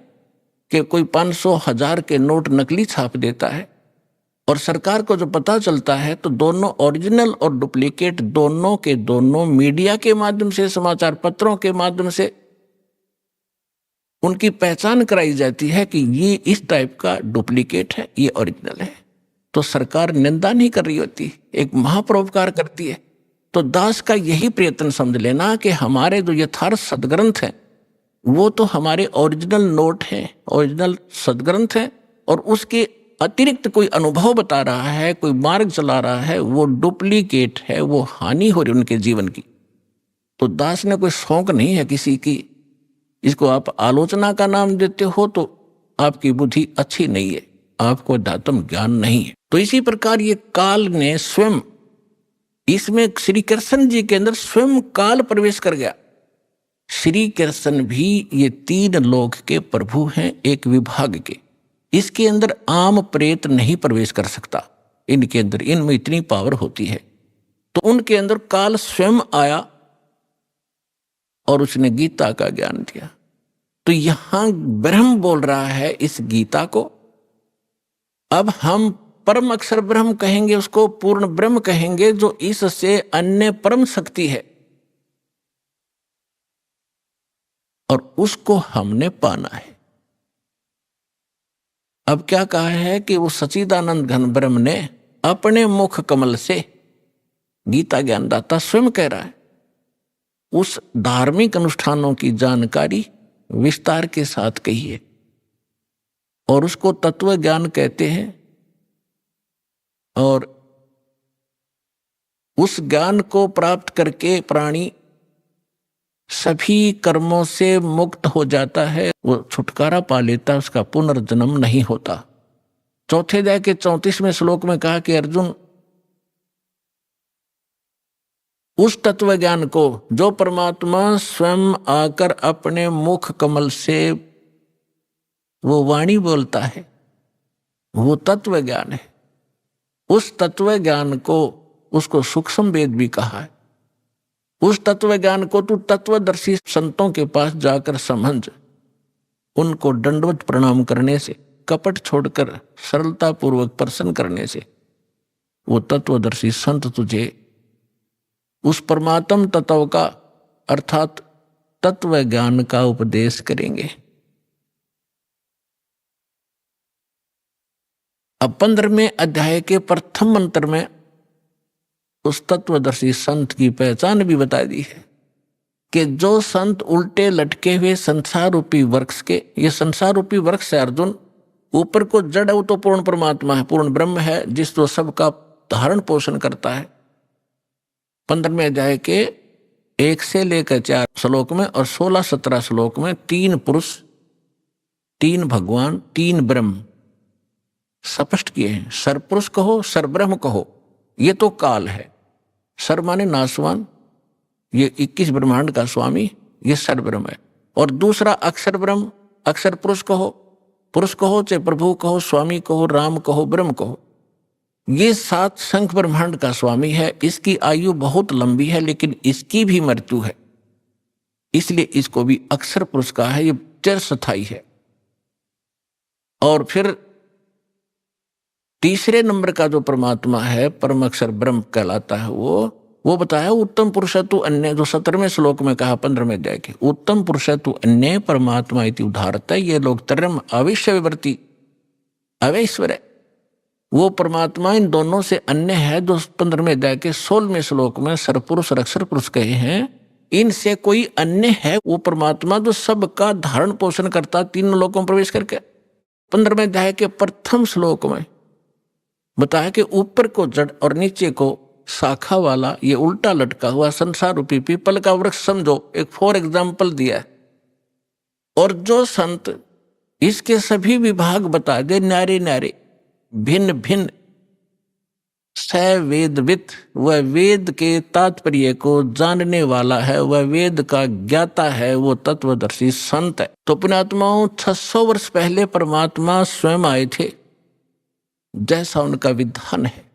कि कोई 500,000 के नोट नकली छाप देता है, और सरकार को जो पता चलता है तो दोनों ओरिजिनल और डुप्लीकेट दोनों के दोनों मीडिया के माध्यम से, समाचार पत्रों के माध्यम से उनकी पहचान कराई जाती है कि ये इस टाइप का डुप्लीकेट है, ये ओरिजिनल है। तो सरकार निंदा नहीं कर रही होती, एक महापरोपकार करती है। तो दास का यही प्रयत्न समझ लेना कि हमारे जो यथार्थ सदग्रंथ हैं वो तो हमारे ओरिजिनल नोट हैं, ओरिजिनल सदग्रंथ हैं, और उसके अतिरिक्त कोई अनुभव बता रहा है, कोई मार्ग चला रहा है, वो डुप्लीकेट है, वो हानि हो रही उनके जीवन की। तो दास ने कोई शौक नहीं है किसी की, इसको आप आलोचना का नाम देते हो तो आपकी बुद्धि अच्छी नहीं है, आपको अध्यात्म ज्ञान नहीं है। तो इसी प्रकार ये काल ने स्वयं, इसमें श्री कृष्ण जी के अंदर स्वयं काल प्रवेश कर गया। श्री कृष्ण भी ये 3 लोक के प्रभु हैं, एक विभाग के। इसके अंदर आम प्रेत नहीं प्रवेश कर सकता, इनके अंदर, इनमें इतनी पावर होती है। तो उनके अंदर काल स्वयं आया और उसने गीता का ज्ञान दिया। तो यहां ब्रह्म बोल रहा है इस गीता को। अब हम परम अक्षर ब्रह्म कहेंगे, उसको पूर्ण ब्रह्म कहेंगे, जो इससे अन्य परम शक्ति है, और उसको हमने पाना है। अब क्या कहा है कि वो सच्चिदानंद घन ब्रह्म ने अपने मुख कमल से, गीता ज्ञानदाता स्वयं कह रहा है, उस धार्मिक अनुष्ठानों की जानकारी विस्तार के साथ कही है और उसको तत्व ज्ञान कहते हैं। और उस ज्ञान को प्राप्त करके प्राणी सभी कर्मों से मुक्त हो जाता है, वो छुटकारा पा लेता है, उसका पुनर्जन्म नहीं होता। चौथे अध्याय के 34वें श्लोक में कहा कि अर्जुन, उस तत्व ज्ञान को जो परमात्मा स्वयं आकर अपने मुख कमल से वो वाणी बोलता है, वो तत्व ज्ञान है। उस तत्व ज्ञान को, उसको सूक्ष्म वेद भी कहा है। उस तत्व ज्ञान को तू तत्वदर्शी संतों के पास जाकर समझ, उनको दंडवत प्रणाम करने से, कपट छोड़कर सरलता पूर्वक प्रसन्न करने से वो तत्वदर्शी संत तुझे उस परमात्म तत्व का अर्थात तत्व ज्ञान का उपदेश करेंगे। अब 15वें अध्याय के प्रथम मंत्र में उस तत्वदर्शी संत की पहचान भी बता दी है कि जो संत उल्टे लटके हुए संसार रूपी वृक्ष के, ये संसार रूपी वृक्ष है अर्जुन, ऊपर को जड़ है, वो तो पूर्ण परमात्मा है, पूर्ण ब्रह्म है, जिस तो सबका धारण पोषण करता है। 15वें अध्याय के 1 से लेकर 4 श्लोक में और 16-17 श्लोक में 3 पुरुष, 3 भगवान, 3 ब्रह्म स्पष्ट किए हैं। सरपुरुष कहो, सरब्रह्म कहो, ये तो काल है। सर माने नासवान, ये 21 ब्रह्मांड का स्वामी, ये सरब्रह्म है। और दूसरा अक्षर ब्रह्म, अक्षर पुरुष कहो, चाहे प्रभु कहो, स्वामी कहो, राम कहो, ब्रह्म कहो, ये 7 संख्य ब्रह्मांड का स्वामी है। इसकी आयु बहुत लंबी है, लेकिन इसकी भी मृत्यु है, इसलिए इसको भी अक्षर पुरुष का है, ये चिरस्थायी है। और फिर तीसरे नंबर का जो परमात्मा है, परम अक्षर ब्रह्म कहलाता है, वो बताया उत्तम पुरुष तु अन्य, जो 17वें श्लोक में कहा 15वें अध्याय के, उत्तम पुरुष तु अन्य परमात्मा इति उदाहरता, ये लोग तरम अवश्य विवर्ती अवैश्वर है, वो परमात्मा इन दोनों से अन्य है। जो 15वें अध्याय के 16वें श्लोक में सरपुरुष और अक्षर पुरुष कहे हैं, इनसे कोई अन्य है वो परमात्मा जो सबका धारण पोषण करता, 3 लोकों में प्रवेश करके। 15वें अध्याय के प्रथम श्लोक में बताया कि ऊपर को जड़ और नीचे को शाखा वाला ये उल्टा लटका हुआ संसार रूपी पीपल का वृक्ष समझो, एक फॉर एग्जाम्पल दिया है। और जो संत इसके सभी विभाग बता दे, न्यारे न्यारे, भिन्न भिन्न, सवेदवित, वह वेद के तात्पर्य को जानने वाला है, वह वेद का ज्ञाता है, वो तत्वदर्शी संत है। तो पुण्यात्माओं, 600 वर्ष पहले परमात्मा स्वयं आए थे, जैसा उनका विधान है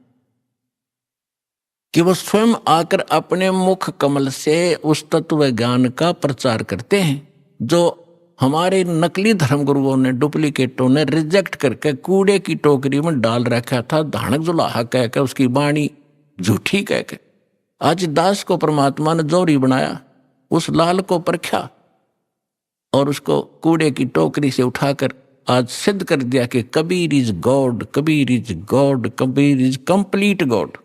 कि वो स्वयं आकर अपने मुख कमल से उस तत्व ज्ञान का प्रचार करते हैं, जो हमारे नकली धर्मगुरुओं ने, डुप्लीकेटों ने रिजेक्ट करके कूड़े की टोकरी में डाल रखा था, धानक जुलाहा कह के, उसकी वाणी झूठी कह के। आज दास को परमात्मा ने जोरी बनाया, उस लाल को परखा और उसको कूड़े की टोकरी से उठाकर आज सिद्ध कर दिया कि Kabir is God, Kabir is God, Kabir is complete God.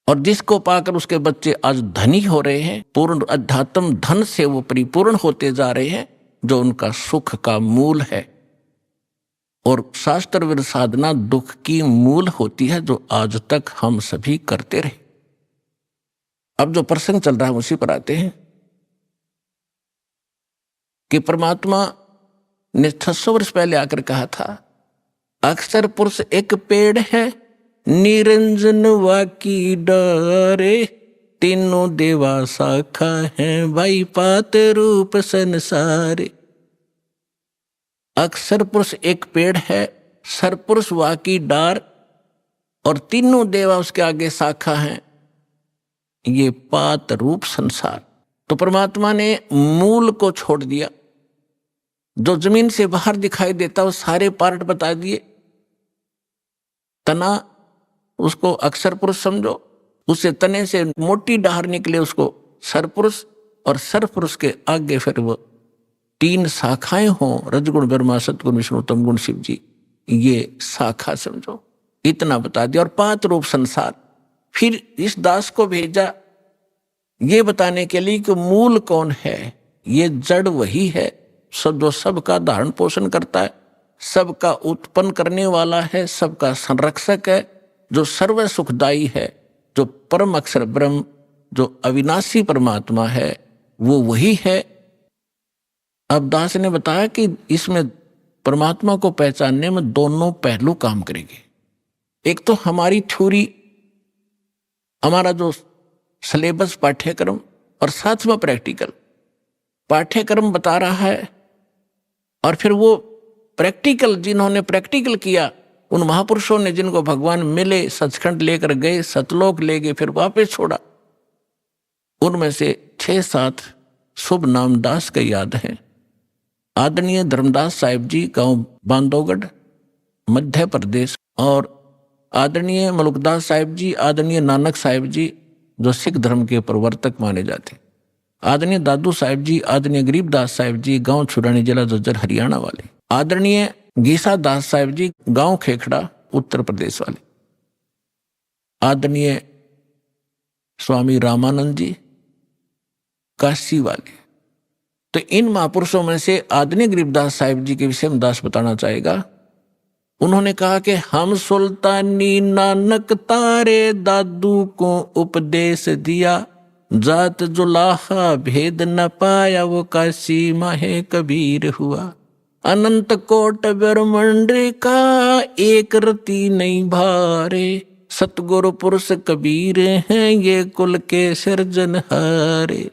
और जिसको पाकर उसके बच्चे आज धनी हो रहे हैं, पूर्ण अध्यात्म धन से वो परिपूर्ण होते जा रहे हैं, जो उनका सुख का मूल है। और शास्त्र विरुद्ध साधना दुख की मूल होती है, जो आज तक हम सभी करते रहे। अब जो प्रसंग चल रहा है उसी पर आते हैं कि परमात्मा ने 600 वर्ष पहले आकर कहा था, अक्षर पुरुष एक पेड़ है, निरंजन वाकी डारे, तीनों देवा शाखा है, भाई पात रूप संसारे। अक्षर पुरुष एक पेड़ है, सरपुरुष वाकी डार, और तीनों देवा उसके आगे शाखा हैं, ये पात रूप संसार। तो परमात्मा ने मूल को छोड़ दिया, जो जमीन से बाहर दिखाई देता वो सारे पार्ट बता दिए। तना, उसको अक्षर पुरुष समझो, उससे तने से मोटी डाहर निकले उसको सरपुरुष, और सरपुरुष के आगे फिर वो 3 शाखाएं हों, रजगुण ब्रह्मा, सतगुण विष्णु, तमगुण शिव जी, ये शाखा समझो, इतना बता दिया। और 5 रूप संसार। फिर इस दास को भेजा ये बताने के लिए कि मूल कौन है। ये जड़ वही है सब, जो सबका धारण पोषण करता है, सबका उत्पन्न करने वाला है, सबका संरक्षक है, जो सर्व सुखदायी है, जो परम अक्षर ब्रह्म, जो अविनाशी परमात्मा है, वो वही है। अब दास ने बताया कि इसमें परमात्मा को पहचानने में दोनों पहलू काम करेंगे। एक तो हमारी थ्योरी, हमारा जो सिलेबस पाठ्यक्रम, और साथ में प्रैक्टिकल। पाठ्यक्रम बता रहा है और फिर वो प्रैक्टिकल, जिन्होंने प्रैक्टिकल किया, उन महापुरुषों ने जिनको भगवान मिले, सचखंड लेकर गए, सतलोक ले गए, फिर वापस छोड़ा, उनमें से 6-7 शुभ नाम दास का याद है। आदरणीय धर्मदास साहिब जी, गांव बांदोगढ़, मध्य प्रदेश, और आदरणीय मलुकदास साहिब जी, आदरणीय नानक साहिब जी, जो सिख धर्म के प्रवर्तक माने जाते, आदरणीय दादू साहिब जी, आदरणीय गरीबदास साहिब जी, गांव छुरानी, जिला जज्जर, हरियाणा वाले, आदरणीय गीसा दास साहिब जी, गांव खेखड़ा, उत्तर प्रदेश वाले, आदरणीय स्वामी रामानंद जी, काशी वाले। तो इन महापुरुषों में से आदरणीय गरीबदास साहिब जी के विषय में दास बताना चाहेगा। उन्होंने कहा कि हम सुल्तानी नानक तारे दादू को उपदेश दिया, जात जुलाहा भेद न पाया, वो काशी माहे कबीर हुआ। अनंत कोट ब्रह्मांड का एक रति नहीं भारे, सतगुरु पुरुष कबीर हैं ये कुल के सिरजनहारे।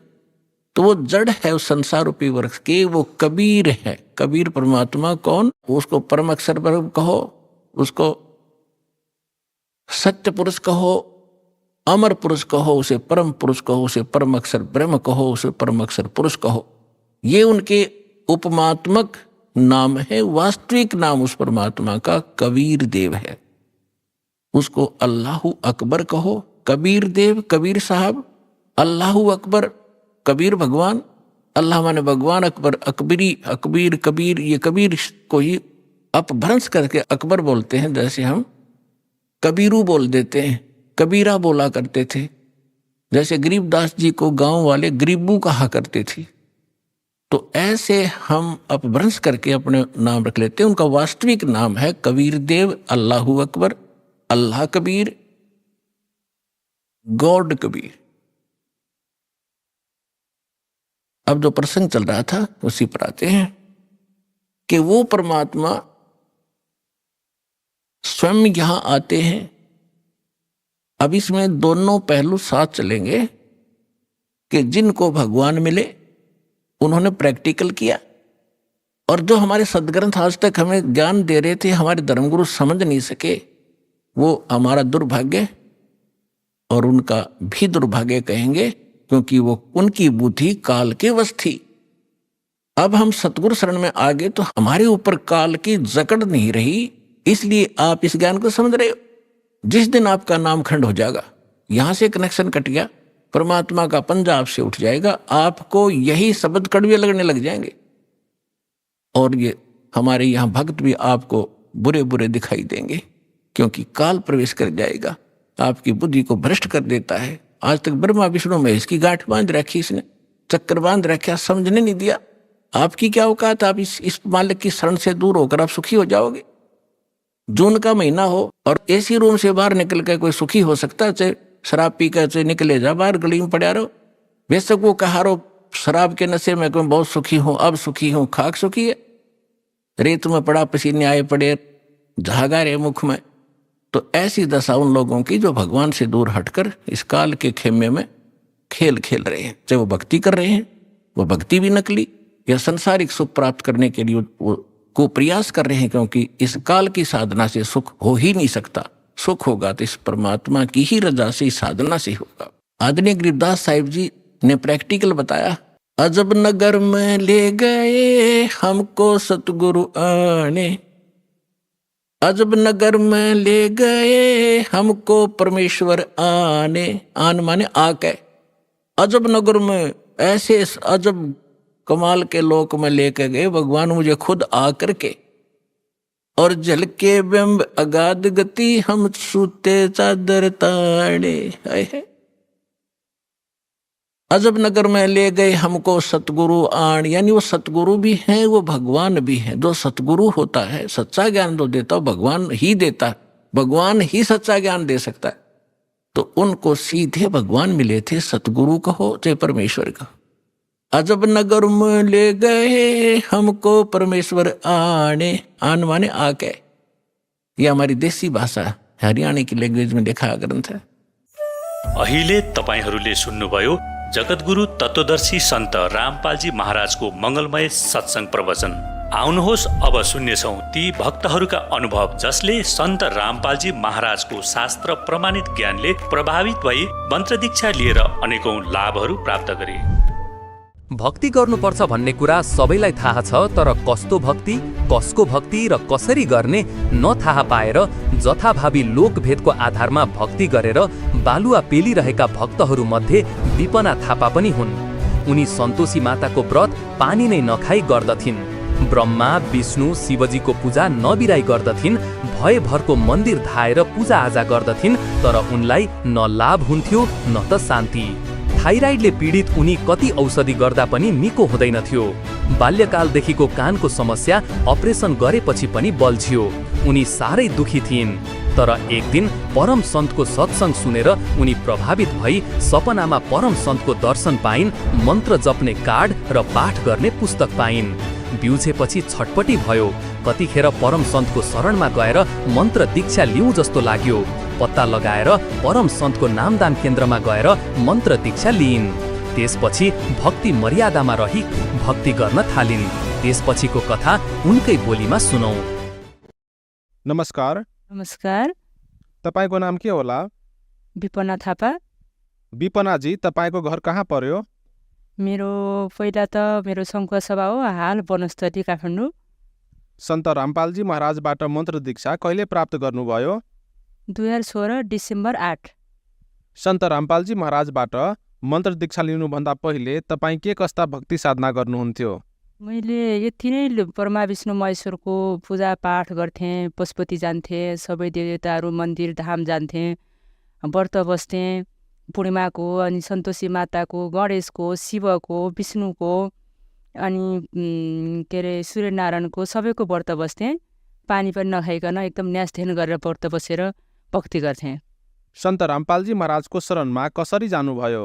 तो वो जड़ है उस संसार रूपी वृक्ष के, वो कबीर है। कबीर परमात्मा कौन? उसको परम अक्षर ब्रह्म कहो, उसको सत्य पुरुष कहो, अमर पुरुष कहो, उसे परम पुरुष कहो, उसे परम अक्षर ब्रह्म कहो, उसे परम अक्षर पुरुष कहो। ये उनके उपमात्मक नाम है। वास्तविक नाम उस परमात्मा का कबीर देव है। उसको अल्लाहु अकबर कहो, कबीर देव, कबीर साहब, अल्लाहु अकबर, कबीर भगवान, अल्लाह माने भगवान, अकबर अकबरी, अकबीर कबीर, ये कबीर को ही अपभ्रंश करके अकबर बोलते हैं। जैसे हम कबीरू बोल देते हैं, कबीरा बोला करते थे। जैसे गरीबदास जी को गांव वाले गरीबू कहा करते थे। तो ऐसे हम अपभ्रंश करके अपने नाम रख लेते हैं। उनका वास्तविक नाम है कबीर देव, अल्लाहु अकबर, अल्लाह कबीर, गॉड कबीर। अब जो प्रसंग चल रहा था उसी पर आते हैं कि वो परमात्मा स्वयं यहां आते हैं। अब इसमें दोनों पहलू साथ चलेंगे कि जिनको भगवान मिले उन्होंने प्रैक्टिकल किया, और जो हमारे सदग्रंथ आज तक हमें ज्ञान दे रहे थे, हमारे धर्मगुरु समझ नहीं सके, वो हमारा दुर्भाग्य और उनका भी दुर्भाग्य कहेंगे, क्योंकि वो उनकी बुद्धि काल के वश थी। अब हम सतगुरु शरण में आ गए तो हमारे ऊपर काल की जकड़ नहीं रही, इसलिए आप इस ज्ञान को समझ रहे हो। जिस दिन आपका नाम खंड हो जाएगा, यहां से कनेक्शन कट गया, परमात्मा का पंजा आपसे उठ जाएगा, आपको यही शब्द कड़वे लगने लग जाएंगे, और ये हमारे यहाँ भक्त भी आपको बुरे बुरे दिखाई देंगे, क्योंकि काल प्रवेश कर जाएगा, आपकी बुद्धि को भ्रष्ट कर देता है। आज तक ब्रह्मा विष्णु महेश की गांठ बांध रखी, इसने चक्कर बांध रखा, समझने नहीं दिया। आपकी क्या औकात, आप इस मालिक की शरण से दूर होकर आप सुखी हो जाओगे। जून का महीना हो और एसी रूम से बाहर निकल कर कोई सुखी हो सकता है? चाहे शराब पी कर चाहे निकले जा बाहर, गली में पड़ा रहो, बेशक वो कहा रहो शराब के नशे में मैं बहुत सुखी हूं, अब सुखी हूं, खाक सुखी है, रेत में पड़ा, पसीने आए पड़े, झागा रे मुख में। तो ऐसी दशा उन लोगों की जो भगवान से दूर हटकर इस काल के खेमे में खेल खेल रहे हैं। चाहे वो भक्ति कर रहे हैं, वो भक्ति भी नकली, या संसारिक सुख प्राप्त करने के लिए को प्रयास कर रहे हैं, क्योंकि इस काल की साधना से सुख हो ही नहीं सकता। सुख होगा तो इस परमात्मा की ही रजा से, साधना से होगा। आदरणीय गरीबदास साहिब जी ने प्रैक्टिकल बताया। अजब नगर में ले गए हमको सतगुरु आने, अजब नगर में ले गए हमको परमेश्वर आने। आन माने आके, अजब नगर में ऐसे अजब कमाल के लोक में लेके गए भगवान मुझे खुद आकर के। और जल के बिंब अगाध गति हम सूते चादर ताड़े। अजब नगर में ले गए हमको सतगुरु आण, यानी वो सतगुरु भी हैं वो भगवान भी हैं। जो सतगुरु होता है सच्चा ज्ञान तो देता भगवान ही देता है, भगवान ही सच्चा ज्ञान दे सकता है। तो उनको सीधे भगवान मिले थे, सतगुरु कहो चाहे परमेश्वर कहो। अजब नगर में ले गए हमको परमेश्वर आने, आन माने आके। ये हमारी देसी भाषा हरियाणा की लैंग्वेज में देखा ग्रन्थ है। अहिले तपाईहरूले सुन्नुभयो जगतगुरु तत्वदर्शी सन्त रामपालजी महाराजको मंगलमय सत्संग प्रवचन। आउनुहोस् अब सुन्नेछौँ ती भक्तहरूका अनुभव जसले सन्त रामपालजी महाराजको शास्त्र प्रमाणित ज्ञानले प्रभावित भई मन्त्र दीक्षा लिएर अनेकौं लाभहरू प्राप्त गरे। भक्ति गर्नुपर्छ भन्ने कुरा सबैलाई थाहा छ, तर कस्तो भक्ति, कसको भक्ति र कसरी गर्ने नथाहा पाएर जथाभावी लोकभेदको आधारमा भक्ति गरेर बालुवा पेलिरहेका भक्तहरूमध्ये विपना थापा पनि हुन्। उनी सन्तोषी माताको व्रत पानी नै नखाई गर्दथिन्। ब्रह्मा विष्णु शिवजीको पूजा नबिराई गर्दथिन्। भयभरको मन्दिर धाएर पूजाआजा गर्दथिन्, तर उनलाई न लाभ हुन्थ्यो न त शान्ति। थाइराइडले पीडित उनी कति औषधि गर्दा पनि निको हुँदैनथ्यो। बाल्यकालदेखिको कानको समस्या अपरेसन गरेपछि पनि बल्झियो। उनी साह्रै दुखी थिइन्। तर एक दिन परम सन्तको सत्संग सुनेर उनी प्रभावित भई सपनामा परम सन्तको दर्शन पाइन्। मन्त्र जप्ने कार्ड र पाठ गर्ने पुस्तक पाइन्। बिउछेपछि छटपटी भयो। कतिखेर परम सन्तको शरणमा गएर मन्त्र दीक्षा लिउँ जस्तो लाग्यो। पत्ता लगाएर परम सन्तको नामदान केन्द्रमा गएर मन्त्र दीक्षा लिइन्। त्यसपछि भक्ति मर्यादामा रही भक्ति गर्न थालिन्। त्यसपछिको कथा उनकै बोलीमा सुनौ। नमस्कार। नमस्कार। तपाईको नाम के होला? विपना थापा। विपनाजी, तपाईको घर कहाँ पर्यो? मेरो पहिला त मेरो सङ्घ सभा हो, हाल वनस्थली काठमाडौँ। सन्त रामपालजी महाराजबाट मन्त्र दीक्षा कहिले प्राप्त गर्नुभयो? 2016 डिसेम्बर 8। सन्त रामपालजी महाराजबाट मन्त्र दीक्षा लिनुभन्दा पहिले तपाईँ के कस्ता भक्ति साधना गर्नुहुन्थ्यो? मैले यति नै ब्रह्मा विष्णु महेश्वरको पूजा पाठ गर्थेँ, पशुपति जान्थेँ, सबै देवताहरू मन्दिर धाम जान्थेँ, व्रत बस्थेँ। पूर्णिमाको अनि सन्तोषी माताको, गणेशको, शिवको, विष्णुको अनि के अरे सूर्यनारायणको सबैको व्रत बस्थेँ। पानी पनि नखाइकन एकदम न्यास ध्यान गरेर व्रत बसेर भक्ति गर्थेँ। सन्त रामपालजी महाराजको शरणमा कसरी जानुभयो?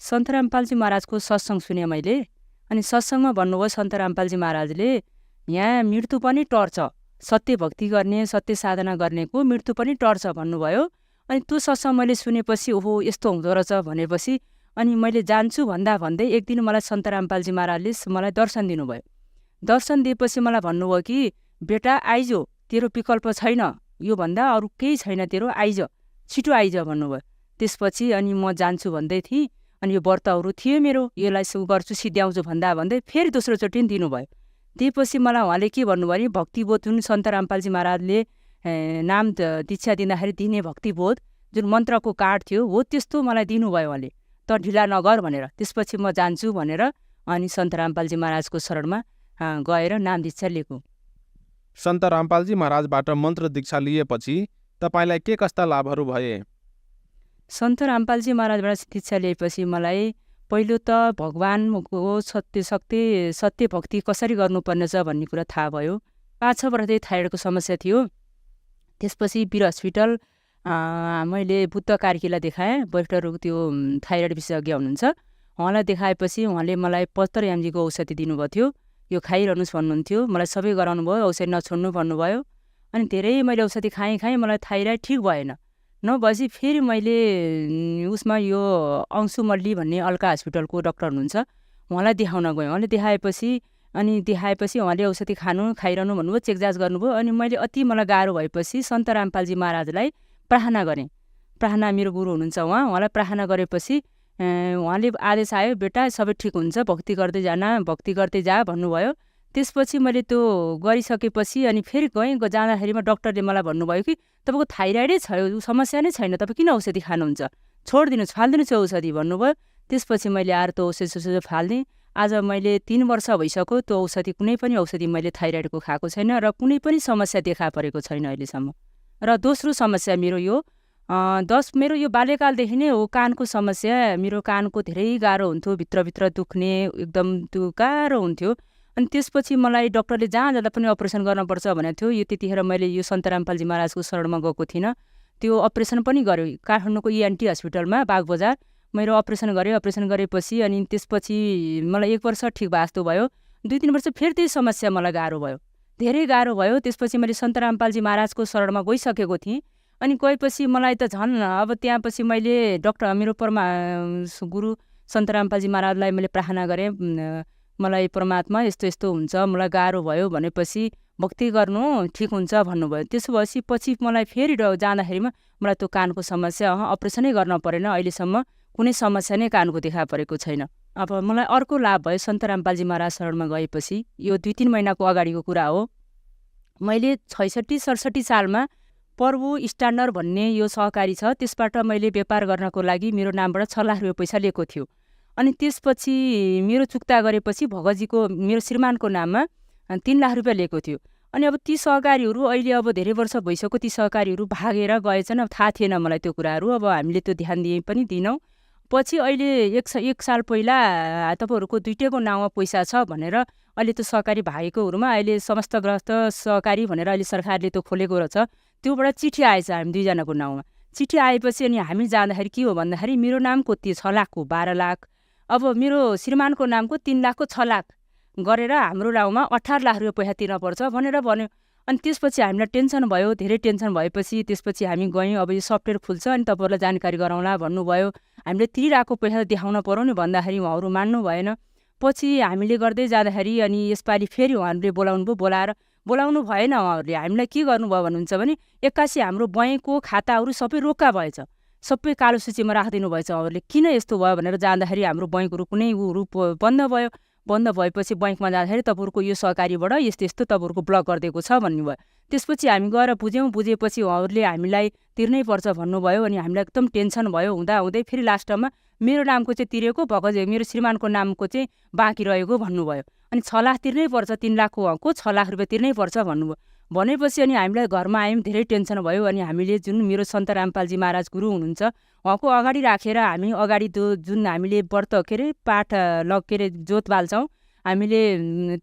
सन्त रामपालजी महाराजको सत्संग सुने मैले। अनि सत्संगमा भन्नुभयो सन्त रामपालजी महाराजले, यहाँ मृत्यु पनि टर्छ, सत्य भक्ति गर्ने सत्य साधना गर्नेको मृत्यु पनि टर्छ भन्नुभयो। अनि त्यो सत्संग मैले सुनेपछि ओहो यस्तो हुँदो रहेछ भनेपछि अनि मैले जान्छु भन्दा भन्दै एक दिन मलाई सन्त रामपालजी महाराजले मलाई दर्शन दिनुभयो। दर्शन दिएपछि मलाई भन्नुभयो कि बेटा आइज, तेरो विकल्प छैन, योभन्दा अरू केही छैन, तेरो आइज, छिटो आइज भन्नुभयो। त्यसपछि अनि म जान्छु भन्दै थिएँ। अनि यो व्रतहरू थियो मेरो, यसलाई गर्छु सिद्ध्याउँछु भन्दा भन्दै फेरि दोस्रोचोटि दिनुभयो। दिएपछि मलाई उहाँले के भन्नुभयो भने भक्तिबोध जुन सन्त रामपालजी महाराजले नाम दीक्षा दिँदाखेरि दिने भक्तिबोध जुन मन्त्रको कार्ड थियो हो त्यस्तो मलाई दिनुभयो उहाँले, त ढिला नगर भनेर। त्यसपछि म जान्छु भनेर अनि सन्त रामपालजी महाराजको शरणमा गएर नाम दीक्षा लिएको। सन्त रामपालजी महाराजबाट मन्त्र दीक्षा लिएपछि तपाईँलाई के कस्ता लाभहरू भए? सन्त रामपालजी महाराजबाट दीक्षा लिएपछि मलाई पहिलो त भगवानको सत्य भक्ति कसरी गर्नुपर्ने छ भन्ने कुरा थाहा भयो। 5-6 वर्षदेखि थाइरोइडको समस्या थियो। त्यसपछि वीर हस्पिटल मैले बुद्ध कार्कीलाई देखाएँ, बैठक त्यो थाइरोइड विशेषज्ञ हुनुहुन्छ। उहाँलाई देखाएपछि उहाँले मलाई 75 mg को औषधि दिनुभएको थियो। यो खाइरहनुहोस् भन्नुहुन्थ्यो, मलाई सबै गराउनु भयो, औषधि नछोड्नु भन्नुभयो। अनि धेरै मैले औषधि खाएँ, मलाई थाइरोइड ठिक भएन। नभएपछि फेरि मैले उसमा यो अंशु मल्ली भन्ने अल्का हस्पिटलको डक्टर हुनुहुन्छ, उहाँलाई देखाउन गएँ। उहाँले देखाएपछि उहाँले औषधि खाइरहनु भन्नुभयो, चेक जाँच गर्नुभयो। अनि मैले मलाई गाह्रो भएपछि सन्त रामपालजी महाराजलाई प्रार्थना गरेँ। प्रार्थना मेरो गुरु हुनुहुन्छ उहाँलाई प्रार्थना गरेपछि उहाँले आदेश आयो, बेटा सबै ठिक हुन्छ, भक्ति गर्दै जा भन्नुभयो। त्यसपछि मैले त्यो गरिसकेपछि अनि फेरि गएँ। जाँदाखेरिमा डक्टरले मलाई भन्नुभयो कि तपाईँको थाइरोइडै छ, समस्या नै छैन, तपाईँ किन औषधि खानुहुन्छ, फालिदिनुहोस् औषधि भन्नुभयो। त्यसपछि मैले आएर त्यो औषधि फालिदिएँ। आज मैले 3 वर्ष भइसक्यो त्यो औषधि कुनै पनि औषधि मैले थाइरोइडको खाएको छैन र कुनै पनि समस्या देखा परेको छैन अहिलेसम्म। र दोस्रो समस्या मेरो यो मेरो यो बाल्यकालदेखि नै हो कानको समस्या। मेरो कानको धेरै गाह्रो हुन्थ्यो, भित्रभित्र दुख्ने एकदम त्यो गाह्रो हुन्थ्यो। अनि त्यसपछि मलाई डक्टरले जहाँ जाँदा पनि अपरेसन गर्नुपर्छ भनेको थियो। यो त्यतिखेर मैले यो सन्त रामपालजी महाराजको शरणमा गएको थिइनँ। त्यो अपरेसन पनि गर्यो काठमाडौँको ENT हस्पिटलमा बागबजार। मेरो अपरेसन गरेपछि अनि त्यसपछि मलाई 1 वर्ष ठिक भए जस्तो भयो। 2-3 वर्ष फेरि त्यही समस्या मलाई गाह्रो भयो, धेरै गाह्रो भयो। त्यसपछि मैले सन्त रामपालजी महाराजको शरणमा गइसकेको थिएँ। अनि गएपछि मलाई त झन् अब त्यहाँपछि मैले मेरो गुरु सन्त रामपालजी महाराजलाई मैले प्रार्थना गरेँ, मलाई परमात्मा यस्तो यस्तो हुन्छ, मलाई गाह्रो भयो भनेपछि भक्ति गर्नु ठिक हुन्छ भन्नुभयो। त्यसो भएपछि पछि मलाई फेरि जाँदाखेरिमा मलाई त्यो कानको समस्या अपरेसनै गर्न परेन, अहिलेसम्म कुनै समस्या नै कानको देखा परेको छैन। अब मलाई अर्को लाभ भयो सन्त रामपालजी महाराज शरणमा गएपछि। यो 2-3 महिनाको अगाडिको कुरा हो। मैले 66-67 सालमा प्रभु स्ट्यान्डर्ड भन्ने यो सहकारी छ, त्यसबाट मैले व्यापार गर्नको लागि मेरो नामबाट 6 लाख रुपियाँ पैसा लिएको थियो। अनि त्यसपछि मेरो चुक्ता गरेपछि भगतजीको मेरो श्रीमानको नाममा 3 लाख रुपियाँ लिएको थियो। अनि अब ती सहकारीहरू अहिले अब धेरै वर्ष भइसक्यो ती सहकारीहरू भागेर गएछन्। अब थाहा थिएन मलाई त्यो कुराहरू, अब हामीले त्यो ध्यान दिए पनि दिनौँ। पछि अहिले 1 साल पहिला तपाईँहरूको दुईटैको नाउँमा पैसा छ भनेर अहिले त्यो सहकारी भागेकोहरूमा अहिले समस्त ग्रस्त सहकारी भनेर अहिले सरकारले त्यो खोलेको रहेछ। त्योबाट चिठी आएछ हामी दुईजनाको नाउँमा। चिठी आएपछि अनि हामी जाँदाखेरि के हो भन्दाखेरि मेरो नामको 6 लाखको 12 लाख, अब मेरो श्रीमानको नामको 3 लाखको 6 लाख गरेर हाम्रो नाउँमा 18 लाख रुपियाँ पैसा तिर्नुपर्छ भनेर भन्यो। अनि त्यसपछि हामीलाई टेन्सन भयो, धेरै टेन्सन भएपछि त्यसपछि हामी गयौँ, अब यो सफ्टवेयर खुल्छ अनि तपाईँहरूलाई जानकारी गराउँला भन्नुभयो। हामीले तिरिरहेको पैसा देखाउन पर्यो नि भन्दाखेरि उहाँहरू मान्नु भएन। पछि हामीले गर्दै जाँदाखेरि अनि यसपालि फेरि उहाँहरूले बोलाउनु भएन। उहाँहरूले हामीलाई के गर्नुभयो भन्नुहुन्छ भने 81 हाम्रो बैङ्कको खाताहरू सबै रोक्का भएछ, सबै कालो सूचीमा राखिदिनु भएछ। उहाँहरूले किन यस्तो भयो भनेर जाँदाखेरि हाम्रो बैङ्कहरू कुनै बन्द भयो। बन्द भएपछि बैङ्कमा जाँदाखेरि तपाईँहरूको यो सहकारीबाट यस्तो यस्तो तपाईँहरूको ब्लक गरिदिएको छ भन्नुभयो। त्यसपछि हामी गएर बुझेपछि उहाँहरूले हामीलाई तिर्नै पर्छ भन्नुभयो। अनि हामीलाई एकदम टेन्सन भयो। हुँदै फेरि लास्टमा मेरो नामको चाहिँ तिरेको, मेरो श्रीमानको नामको चाहिँ बाँकी रहेको भन्नुभयो। अनि 6 लाख तिर्नै पर्छ, 3 लाखको 6 लाख रुपियाँ तिर्नै पर्छ भन्नुभयो। भनेपछि अनि हामीलाई घरमा आयौँ, धेरै टेन्सन भयो। अनि हामीले जुन मेरो सन्त रामपालजी महाराज गुरु हुनुहुन्छ उहाँको अगाडि राखेर हामी अगाडि जुन हामीले व्रत पाठ जोत बाल्छौँ, हामीले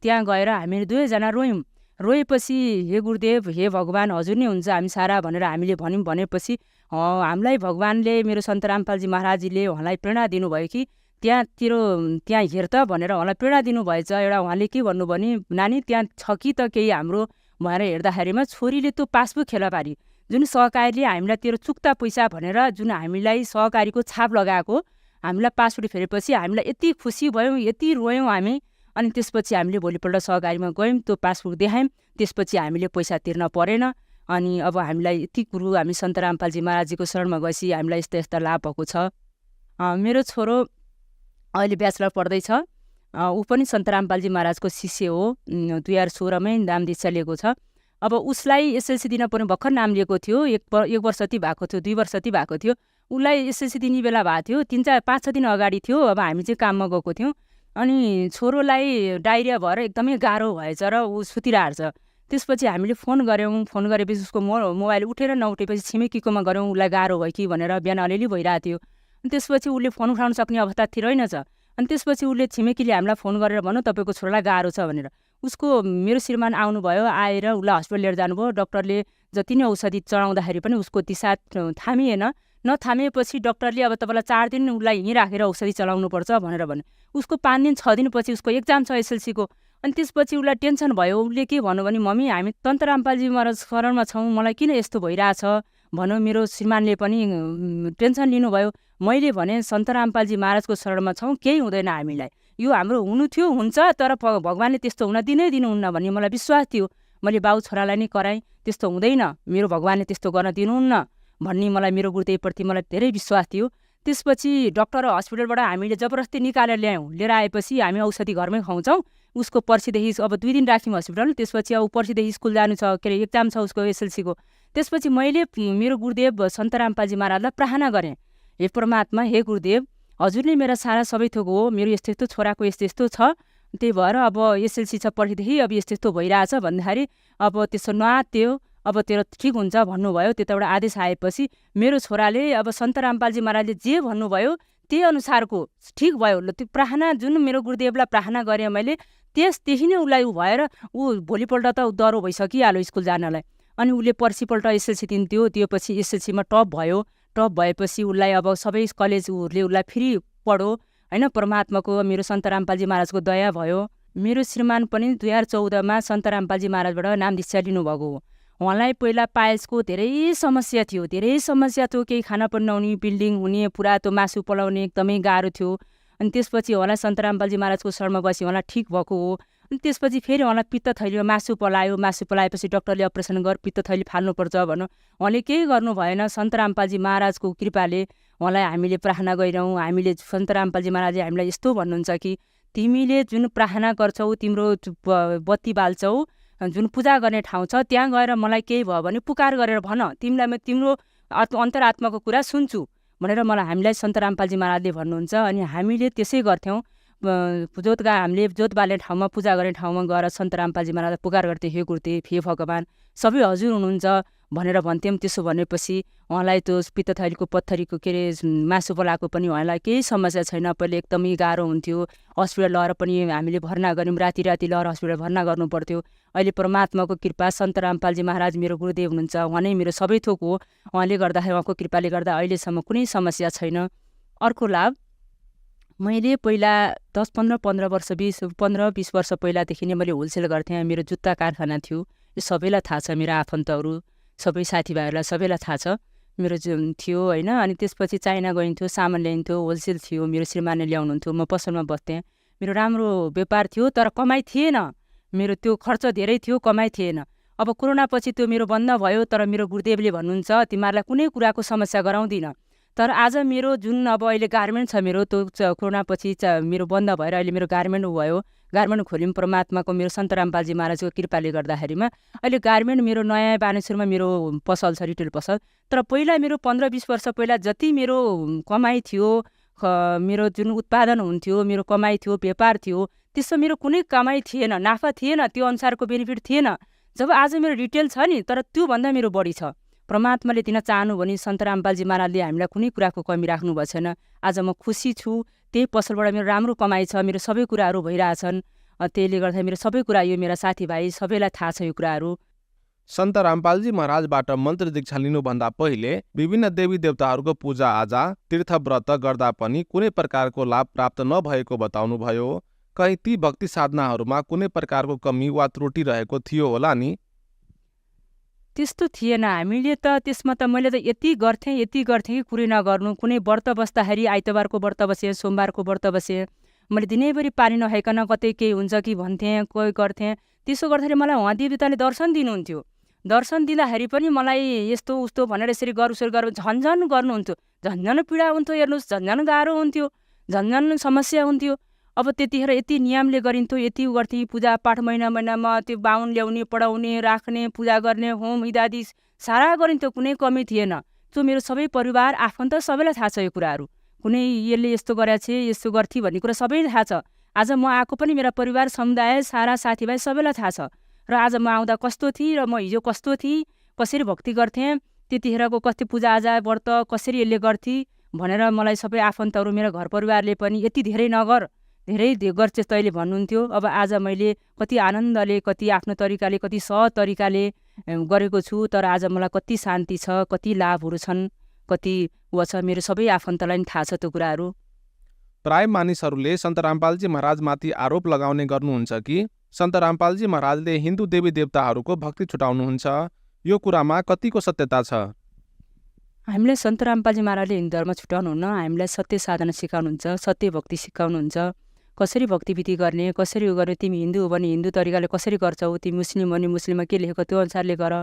त्यहाँ गएर हामीले 2 जना रोयौँ। रोएपछि हे गुरुदेव, हे भगवान्, हजुर नै हुन्छ हामी सारा भनेर हामीले भन्यौँ। भनेपछि हामीलाई भगवान्ले मेरो सन्त रामपालजी महाराजजीले उहाँलाई प्रेरणा दिनुभयो कि त्यहाँ हेर त भनेर उहाँलाई प्रेरणा दिनुभएछ। एउटा उहाँले के भन्नुभयो भने, नानी त्यहाँ छ कि त केही हाम्रो भनेर हेर्दाखेरिमा छोरीले त्यो पासबुक खेला पारी जुन सहकारीले हामीलाई तेरो चुक्ता पैसा भनेर जुन हामीलाई सहकारीको छाप लगाएको हामीलाई पासबुक फेरेपछि हामीलाई यति खुसी भयौँ, यति रोयौँ हामी। अनि त्यसपछि हामीले भोलिपल्ट सहकारीमा गयौँ, त्यो पासबुक देखायौँ। त्यसपछि हामीले पैसा तिर्न परेन। अनि अब हामीलाई यति कुरो हामी सन्त रामपालजी महाराजजीको शरणमा गएपछि हामीलाई यस्ता लाभ भएको छ। मेरो छोरो अहिले ब्याचलर पढ्दैछ, ऊ पनि सन्त रामपालजी महाराजको शिष्य हो। 2016मै नाम दीक्षा लिएको छ। अब उसलाई एसएलसी दिन पर्ने भर्खर नाम लिएको थियो, 1 वर्ष जति भएको थियो, 2 वर्ष जति भएको थियो। उसलाई एसएलसी दिने बेला भएको थियो, 3-4-5-6 दिन अगाडि थियो। अब हामी चाहिँ काममा गएको थियौँ। अनि छोरोलाई डाइरिया भएर एकदमै गाह्रो भएछ र ऊ सुतिरहेको छ। त्यसपछि हामीले फोन गरेपछि उसको मोबाइल उठेर नउठेपछि छिमेकीकोमा गऱ्यौँ, उसलाई गाह्रो भयो कि भनेर बिहान अलिअलि भइरहेको थियो। अनि त्यसपछि उसले फोन उठाउन सक्ने अवस्था रहेनछ। अनि त्यसपछि उसले छिमेकीले हामीलाई फोन गरेर भन्यो तपाईँको छोरालाई गाह्रो छ भनेर। उसको मेरो श्रीमान आउनुभयो, आएर उसलाई हस्पिटल लिएर जानुभयो। डक्टरले जति नै औषधि चढाउँदाखेरि पनि उसको दिशा थामिएन। नथामिएपछि डक्टरले अब तपाईँलाई 4 दिन उसलाई यहीँ राखेर औषधि चलाउनुपर्छ भनेर भन्यो। उसको 5 दिन 6 दिनपछि उसको एक्जाम छ एसएलसीको। अनि त्यसपछि उसलाई टेन्सन भयो। उसले के भन्यो भने, मम्मी हामी सन्त रामपालजी महाराज शरणमा छौँ, मलाई किन यस्तो भइरहेछ भन्यो। मेरो श्रीमानले पनि टेन्सन लिनुभयो। मैले भने सन्त रामपालजी महाराजको शरणमा छौँ, केही हुँदैन हामीलाई, यो हाम्रो हुनु थियो हुन्छ, तर भगवान्ले त्यस्तो हुन दिनुहुन्न भन्ने मलाई विश्वास थियो। मैले बाउ छोरालाई नै कराएँ, त्यस्तो हुँदैन, मेरो भगवान्ले त्यस्तो गर्न दिनुहुन्न भन्ने मलाई मेरो गुरुदेवप्रति मलाई धेरै विश्वास थियो। त्यसपछि डक्टर हस्पिटलबाट हामीले जबरजस्ती निकालेर लिएर आएपछि हामी औषधि घरमै खुवाउँछौँ। उसको पर्सिदेखि अब 2 दिन राख्यौँ हस्पिटल। त्यसपछि अब पर्सिदेखि स्कुल जानु छ, एक्जाम छ उसको एसएलसीको। त्यसपछि मैले मेरो गुरुदेव सन्त रामपालजी महाराजलाई प्रार्थना गरेँ, हे परमात्मा, हे गुरुदेव, हजुरले मेरा सारा सबै थोक हो, मेरो यस्तो यस्तो छोराको यस्तो यस्तो छ, त्यही भएर अब एसएलसी छ पढेदेखि अब यस्तो यस्तो भइरहेछ भन्दाखेरि अब त्यसो नआत्यो, अब तेरो ठिक हुन्छ भन्नुभयो। त्यताबाट आदेश आएपछि मेरो छोराले अब सन्त रामपालजी महाराजले जे भन्नुभयो त्यही अनुसारको ठिक भयो। ल त्यो प्रार्थना जुन मेरो गुरुदेवलाई प्रार्थना गरेँ मैले, त्यसदेखि नै उसलाई भएर भोलिपल्ट त डह्रो भइसकिहाल्यो स्कुल जानलाई। अनि उसले पर्सिपल्ट एसएलसी दिन्थ्यो, त्यो पछि एसएलसीमा टप भयो। टप भएपछि उसलाई अब सबै कलेजहरूले उसलाई फ्री पढो होइन। परमात्माको मेरो सन्त रामपालजी महाराजको दया भयो। मेरो श्रीमान पनि 2014मा सन्त रामपालजी महाराजबाट नाम दीक्षा लिनुभएको हो। उहाँलाई पहिला पायल्सको धेरै समस्या थियो, केही खाना पनि नहुने, बिल्डिङ हुने, पुरा त्यो मासु पलाउने एकदमै गाह्रो थियो। अनि त्यसपछि उहाँलाई सन्त रामपालजी महाराजको शरणमा बसी उहाँलाई ठिक भएको हो। अनि त्यसपछि फेरि उहाँलाई पित्त थैलीमा मासु पलाएपछि डक्टरले अपरेसन पित्त थैली फाल्नुपर्छ भन्नु, उहाँले केही गर्नु भएन। सन्त रामपालजी महाराजको कृपाले उहाँलाई हामीले प्रार्थना गरिरहँ। हामीले सन्त रामपालजी महाराजले हामीलाई यस्तो भन्नुहुन्छ कि तिमीले जुन प्रार्थना गर्छौ, तिम्रो बत्ती बाल्छौ, जुन पूजा गर्ने ठाउँ छ त्यहाँ गएर मलाई केही भयो भने पुकार गरेर भन, तिमीलाई म तिम्रो अन्तरात्माको कुरा सुन्छु भनेर हामीलाई सन्त रामपालजी महाराजले भन्नुहुन्छ। अनि हामीले त्यसै गर्थ्यौँ। हामीले जोत बाल्ने ठाउँमा, पूजा गर्ने ठाउँमा गएर सन्त रामपालजी महाराज पुकार गर्थ्यो, हे गुरुदेव, हे भगवान्, सबै हजुर हुनुहुन्छ भनेर भन्थ्यौँ। त्यसो भनेपछि उहाँलाई त्यो पित्त थैलीको पत्थरीको के अरे मासु पलाएको पनि उहाँलाई केही समस्या छैन। पहिले एकदमै गाह्रो हुन्थ्यो, हस्पिटल लगेर पनि हामीले भर्ना गऱ्यौँ, राति लगेर हस्पिटल भर्ना गर्नु पर्थ्यो। अहिले परमात्माको कृपा, सन्त रामपालजी महाराज मेरो गुरुदेव हुनुहुन्छ, उहाँ नै मेरो सबै थोक हो। उहाँले गर्दाखेरि, उहाँको कृपाले गर्दा अहिलेसम्म कुनै समस्या छैन। अर्को लाभ, मैले पहिला 15 वर्ष 20 वर्ष पहिलादेखि नै मैले होलसेल गर्थेँ। मेरो जुत्ता कारखाना थियो, यो सबैलाई थाहा छ, मेरो आफन्तहरू सबै साथीभाइहरूलाई सबैलाई थाहा छ मेरो थियो होइन। अनि त्यसपछि चाइना गइन्थ्यो, सामान ल्याइन्थ्यो, होलसेल थियो, मेरो श्रीमानले ल्याउनुहुन्थ्यो, म पसलमा बस्थेँ। मेरो राम्रो व्यापार थियो तर कमाइ थिएन, मेरो त्यो खर्च धेरै थियो, कमाइ थिएन। अब कोरोना पछि त्यो मेरो बन्द भयो, तर मेरो गुरुदेवले भन्नुहुन्छ तिमीहरूलाई कुनै कुराको समस्या गराउँदिन। तर आज मेरो जुन अब अहिले गार्मेन्ट छ मेरो, त्यो कोरोना पछि मेरो बन्द भएर अहिले मेरो गार्मेन्ट भयो, गार्मेन्ट खोल्यौँ परमात्माको मेरो सन्त रामपालजी महाराजको कृपाले गर्दाखेरिमा। अहिले गार्मेन्ट मेरो नयाँ बानेश्वरमा मेरो पसल छ, रिटेल पसल। तर पहिला मेरो 15-20 वर्ष पहिला जति मेरो कमाइ थियो, मेरो जुन उत्पादन हुन्थ्यो, मेरो कमाइ थियो, व्यापार थियो, त्यसमा मेरो कुनै कमाइ थिएन, नाफा थिएन, त्यो अनुसारको बेनिफिट थिएन। जब आज मेरो रिटेल छ नि, तर त्योभन्दा मेरो बढी छ। परमात्माले दिन चाहनु भने सन्त रामपालजी महाराजले हामीलाई कुनै कुराको कमी राख्नु भएको छैन। आज म खुसी छु, त्यही पसलबाट मेरो राम्रो कमाइ छ, मेरो सबै कुराहरू भइरहेछन्। त्यसले गर्दा मेरो सबै कुरा यो मेरा साथीभाइ सबैलाई थाहा छ यो कुराहरू। सन्त रामपालजी महाराजबाट मन्त्र दीक्षा लिनुभन्दा पहिले विभिन्न देवी देवताहरूको पूजा आजा, तीर्थ व्रत गर्दा पनि कुनै प्रकारको लाभ प्राप्त नभएको बताउनुभयो। कहीँ ती भक्ति साधनाहरूमा कुनै प्रकारको कमी वा त्रुटि रहेको थियो होला नि? त्यस्तो थिएन। हामीले त त्यसमा त मैले त यति गर्थेँ कि कुरै नगर्नु। कुनै व्रत बस्दाखेरि आइतबारको व्रत बसेँ, सोमबारको व्रत बसेँ, मैले दिनैभरि पानी नखाइकन कतै केही हुन्छ कि भन्थेँ, कोही गर्थेँ। त्यसो गर्दाखेरि मलाई उहाँ देवताले दर्शन दिनुहुन्थ्यो। दर्शन दिँदाखेरि पनि मलाई यस्तो उस्तो भनेर यसरी गर झन्झन गर्नुहुन्थ्यो, झन्झन पीडा हुन्थ्यो, हेर्नुहोस् झन्झन गाह्रो हुन्थ्यो, झन्झन समस्या हुन्थ्यो। अब त्यतिखेर यति नियमले गरिन्थ्यो, यति गर्थेँ, पूजापाठ महिनामा त्यो बाहुन ल्याउने, पढाउने, राख्ने, पूजा गर्ने, होम इत्यादि सारा गरिन्थ्यो, कुनै कमी थिएन। त्यो मेरो सबै परिवार आफन्त सबैलाई थाहा छ यो कुराहरू। कुनै यसले यस्तो गरेछ, यस्तो गर्थी भन्ने कुरा सबैलाई थाहा छ। आज म आएको पनि मेरा परिवार समुदाय सारा साथीभाइ सबैलाई थाहा छ। र आज म आउँदा कस्तो थिएँ र म हिजो कस्तो थिएँ, कसरी भक्ति गर्थेँ, त्यतिखेरको कति पूजाआजा व्रत कसरी यसले गर्थी भनेर मलाई सबै आफन्तहरू मेरो घर परिवारले पनि यति धेरै नगर, धेरै गर्छ तैँले भन्नुहुन्थ्यो। अब आज मैले कति आनन्दले, कति आफ्नो तरिकाले, कति सहज तरिकाले गरेको छु। तर आज मलाई कति शान्ति छ, कति लाभहरू छन्, कति छ, मेरो सबै आफन्तलाई थाहा छ त्यो कुराहरू। प्राय मानिसहरूले सन्त रामपालजी महाराजमाथि आरोप लगाउने गर्नुहुन्छ कि सन्त रामपालजी महाराजले हिन्दू देवी देवताहरूको भक्ति छुटाउनुहुन्छ। यो कुरामा कतिको सत्यता छ? हामीलाई सन्त रामपालजी महाराजले हिन्दू धर्म छुटाउनुहुन्न, हामीलाई सत्य साधना सिकाउनुहुन्छ, सत्य भक्ति सिकाउनुहुन्छ। कसरी भक्तिविधि गर्ने, कसरी गर्ने, तिमी हिन्दू हो भने हिन्दू तरिकाले कसरी गर्छौ, तिमी मुस्लिम भने मुस्लिममा के लेखेको त्यो अनुसारले गर,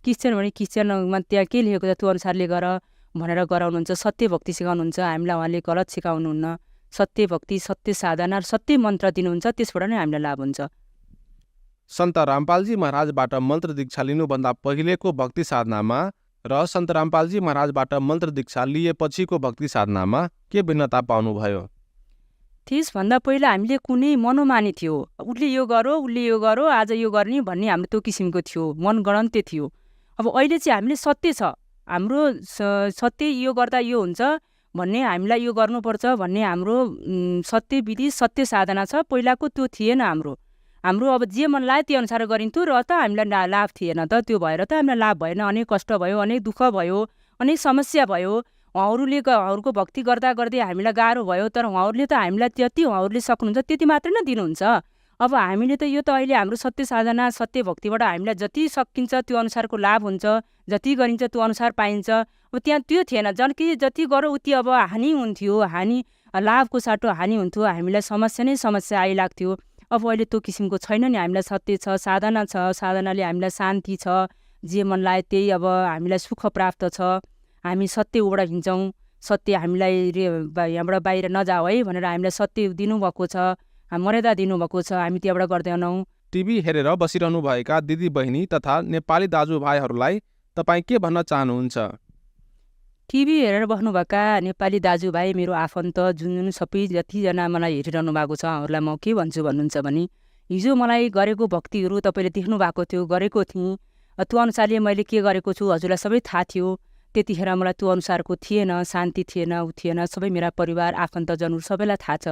क्रिस्चियन भने क्रिस्चियनमा त्यहाँ के लेखेको छ त्यो अनुसारले गर भनेर गराउनुहुन्छ। सत्य भक्ति सिकाउनुहुन्छ, हामीलाई उहाँले गलत सिकाउनुहुन्न। सत्य भक्ति, सत्य साधना, सत्य मन्त्र दिनुहुन्छ, त्यसबाट नै हामीलाई लाभ हुन्छ। सन्त रामपालजी महाराजबाट मन्त्र दीक्षा लिनुभन्दा पहिलेको भक्ति साधनामा र सन्त रामपालजी महाराजबाट मन्त्र दीक्षा लिएपछिको भक्ति साधनामा के भिन्नता पाउनुभयो? त्यसभन्दा पहिला हामीले कुनै मनोमानी थियो, उसले यो गरो आज यो गर्ने भन्ने हाम्रो त्यो किसिमको थियो, मनगणन्ते थियो। अब अहिले चाहिँ हामीले सत्य छ, हाम्रो सत्य यो गर्दा यो हुन्छ भन्ने, हामीलाई यो गर्नुपर्छ भन्ने हाम्रो सत्य विधि सत्य साधना छ। पहिलाको त्यो थिएन हाम्रो अब जे मन लाग्यो त्यो अनुसार गरिन्थ्यो र त हामीलाई लाभ थिएन त, त्यो भएर त हामीलाई लाभ भएन, अनेक कष्ट भयो, अनेक दुःख भयो, अनेक समस्या भयो। उहाँहरूको भक्ति गर्दा गर्दै हामीलाई गाह्रो भयो, तर उहाँहरूले त हामीलाई जति उहाँहरूले सक्नुहुन्छ त्यति मात्रै नै दिनुहुन्छ। अब हामीले त यो त अहिले हाम्रो सत्य साधना सत्य भक्तिबाट हामीलाई जति सकिन्छ त्यो अनुसारको लाभ हुन्छ, जति गरिन्छ त्यो अनुसार पाइन्छ। अब त्यहाँ त्यो थिएन, जति गरौँ उति अब हानि हुन्थ्यो, लाभको साटो हानि हुन्थ्यो, हामीलाई समस्या नै समस्या आइलाग्थ्यो। अब अहिले त्यो किसिमको छैन नि, हामीलाई सत्य छ, साधनाले हामीलाई शान्ति छ, जे मन लाग्यो त्यही अब हामीलाई सुख प्राप्त छ। हामी सत्य उबाट हिँड्छौँ, सत्य हामीलाई यहाँबाट बाहिर नजाऊ है भनेर हामीलाई सत्य दिनुभएको छ, मर्यादा दिनुभएको छ, हामी त्यहाँबाट गर्दैनौँ। टिभी हेरेर बसिरहनुभएका दिदी बहिनी तथा नेपाली दाजुभाइहरूलाई तपाईँ के भन्न चाहनुहुन्छ? टिभी हेरेर बस्नुभएका नेपाली दाजुभाइ, मेरो आफन्त जुन सबै जतिजना मलाई हेरिरहनु भएको छ, उहाँहरूलाई म के भन्छु भन्नुहुन्छ भने, हिजो मलाई गरेको भक्तिहरू तपाईँले देख्नु भएको थियो, गरेको थिएँ, त्यो अनुसारले मैले के गरेको छु हजुरलाई सबै थाहा थियो। त्यतिखेर मलाई त्यो अनुसारको थिएन, शान्ति थिएन, थिएन। सबै मेरा परिवार आफन्तजनहरू सबैलाई थाहा छ,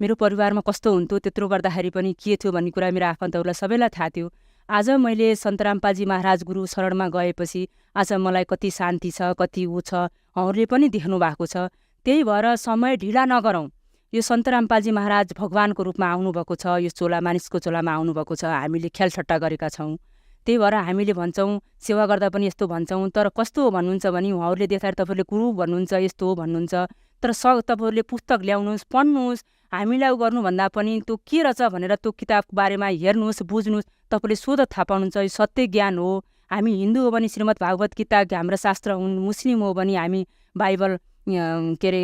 मेरो परिवारमा कस्तो हुन्थ्यो, त्यत्रो गर्दाखेरि पनि के थियो भन्ने कुरा मेरो आफन्तहरूलाई सबैलाई थाहा थियो। आज मैले सन्त रामपालजी महाराज गुरु शरणमा गएपछि आज मलाई कति शान्ति छ, कति छ, उहाँहरूले पनि देख्नु भएको छ। त्यही भएर समय ढिला नगरौँ। यो सन्त रामपालजी महाराज भगवानको रूपमा आउनुभएको छ, यो मानिसको चोलामा आउनुभएको छ, हामीले ख्यालठट्टा गरेका छौँ। त्यही भएर हामीले भन्छौँ, सेवा गर्दा पनि यस्तो भन्छौँ, तर कस्तो हो भन्नुहुन्छ भने उहाँहरूले देख्दाखेरि तपाईँले गुरु भन्नुहुन्छ, यस्तो हो भन्नुहुन्छ, तर तपाईँहरूले पुस्तक ल्याउनुहोस्, पढ्नुहोस्, हामीलाई गर्नुभन्दा पनि त्यो के रहेछ भनेर त्यो किताबको बारेमा हेर्नुहोस्, बुझ्नुहोस्, तपाईँले शुद्ध थाहा पाउनुहुन्छ। यो सत्य ज्ञान हो। हामी हिन्दू हो भने श्रीमद् भागवत गीता हाम्रो शास्त्र हुन्, मुस्लिम हो भने हामी बाइबल के अरे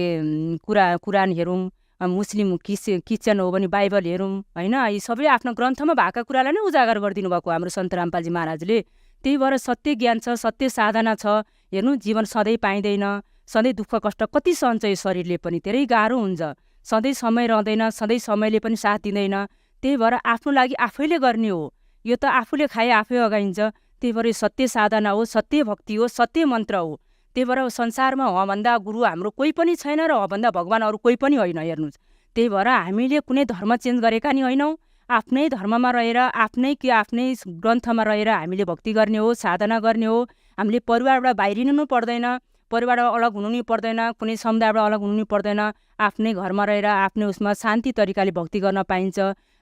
कुरान हेरौँ, मुस्लिम क्रिस्चियन हो भने बाइबल हेरौँ होइन। यी सबै आफ्नो ग्रन्थमा भएका कुरालाई नै उजागर गरिदिनु भएको हाम्रो सन्त रामपालजी महाराजले। त्यही भएर सत्य ज्ञान छ, सत्य साधना छ। हेर्नु, जीवन सधैँ पाइँदैन, सधैँ दुःख कष्ट कति सहन्छ, यो शरीरले पनि धेरै गाह्रो हुन्छ, सधैँ समय रहँदैन, सधैँ समयले पनि साथ दिँदैन। त्यही भएर आफ्नो लागि आफैले गर्ने हो, यो त आफूले खाए आफै अगाइन्छ। त्यही भएर सत्य साधना हो, सत्य भक्ति हो, सत्य मन्त्र हो। त्यही भएर संसारमा उहाँभन्दा गुरु हाम्रो कोही पनि छैन र उहाँभन्दा भगवान् अरू कोही पनि होइन। हेर्नुहोस्, त्यही भएर हामीले कुनै धर्म चेन्ज गरेका नि होइनौँ, आफ्नै धर्ममा रहेर आफ्नै ग्रन्थमा रहेर हामीले भक्ति गर्ने हो, साधना गर्ने हो। हामीले परिवारबाट बाहिरिनु पर्दैन, परिवारबाट अलग हुनु नि पर्दैन, कुनै समुदायबाट अलग हुनु नि पर्दैन। आफ्नै घरमा रहेर आफ्नै उसमा शान्ति तरिकाले भक्ति गर्न पाइन्छ।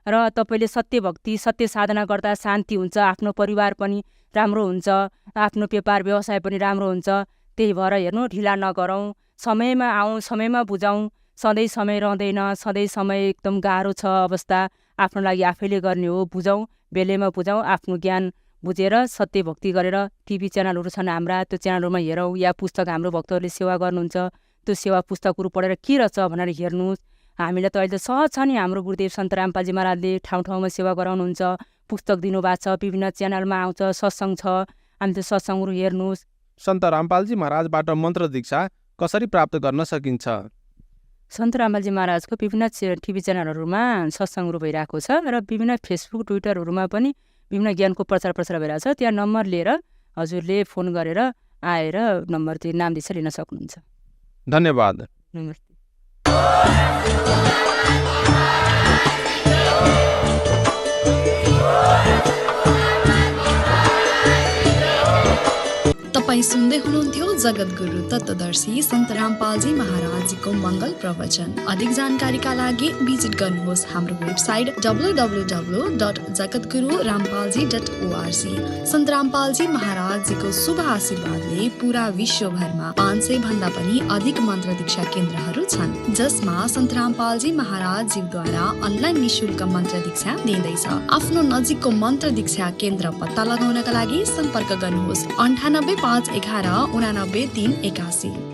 र तपाईँले सत्य भक्ति सत्य साधना गर्दा शान्ति हुन्छ, आफ्नो परिवार पनि राम्रो हुन्छ, आफ्नो व्यापार व्यवसाय पनि राम्रो हुन्छ। त्यही भएर हेर्नु, ढिला नगरौँ, समयमा आउँ, समयमा बुझौँ। सधैँ समय रहँदैन, सधैँ समय एकदम गाह्रो छ अवस्था, आफ्नो लागि आफैले गर्ने हो। बुझौँ, बेलैमा बुझौँ, आफ्नो ज्ञान बुझेर सत्य भक्ति गरेर टिभी च्यानलहरू छन् हाम्रा, त्यो च्यानलहरूमा हेरौँ, या पुस्तक हाम्रो भक्तहरूले सेवा गर्नुहुन्छ, त्यो सेवा पुस्तकहरू पढेर के रहेछ भनेर हेर्नुहोस्। हामीलाई त अहिले सहज छ नि, हाम्रो गुरुदेव सन्त रामपालजी महाराजले ठाउँ ठाउँमा सेवा गराउनुहुन्छ, पुस्तक दिनुभएको छ, विभिन्न च्यानलमा आउँछ, सत्सङ्ग छ, हामी त्यो सत्सङ्गहरू हेर्नुहोस्। सन्त रामपालजी महाराजबाट मन्त्र दीक्षा कसरी प्राप्त गर्न सकिन्छ? सन्त रामपालजी महाराजको विभिन्न टिभी च्यानलहरूमा सत्सङ्गहरू भइरहेको छ र विभिन्न फेसबुक ट्विटरहरूमा पनि विभिन्न ज्ञानको प्रचार भइरहेको छ। त्यहाँ नम्बर लिएर हजुरले फोन गरेर आएर नम्बर नाम दिशा लिन सक्नुहुन्छ। धन्यवाद। नमस्ते। तपाईँ सुन्दै हुनुहुन्थ्यो जगद्गुरु तत्त्वदर्शी सन्त रामपालजी महाराजजीको मङ्गल प्रवचन। अधिक जानकारीका लागि भिजिट गर्नुहोस् हाम्रो वेबसाइट www.jagadgururampalji.org। सन्त रामपालजी महाराजजीको शुभ आशीर्वादले पुरा विश्वभरमा 500 भन्दा पनि अधिक मन्त्र दीक्षा केन्द्रहरू छन्, जसमा सन्त रामपालजी महाराजजीद्वारा अनलाइन निःशुल्क मन्त्र दीक्षा दिँदैछ। आफ्नो नजिकको मन्त्र दीक्षा केन्द्र पत्ता लगाउनका लागि सम्पर्क गर्नुहोस् 98 511 89 381।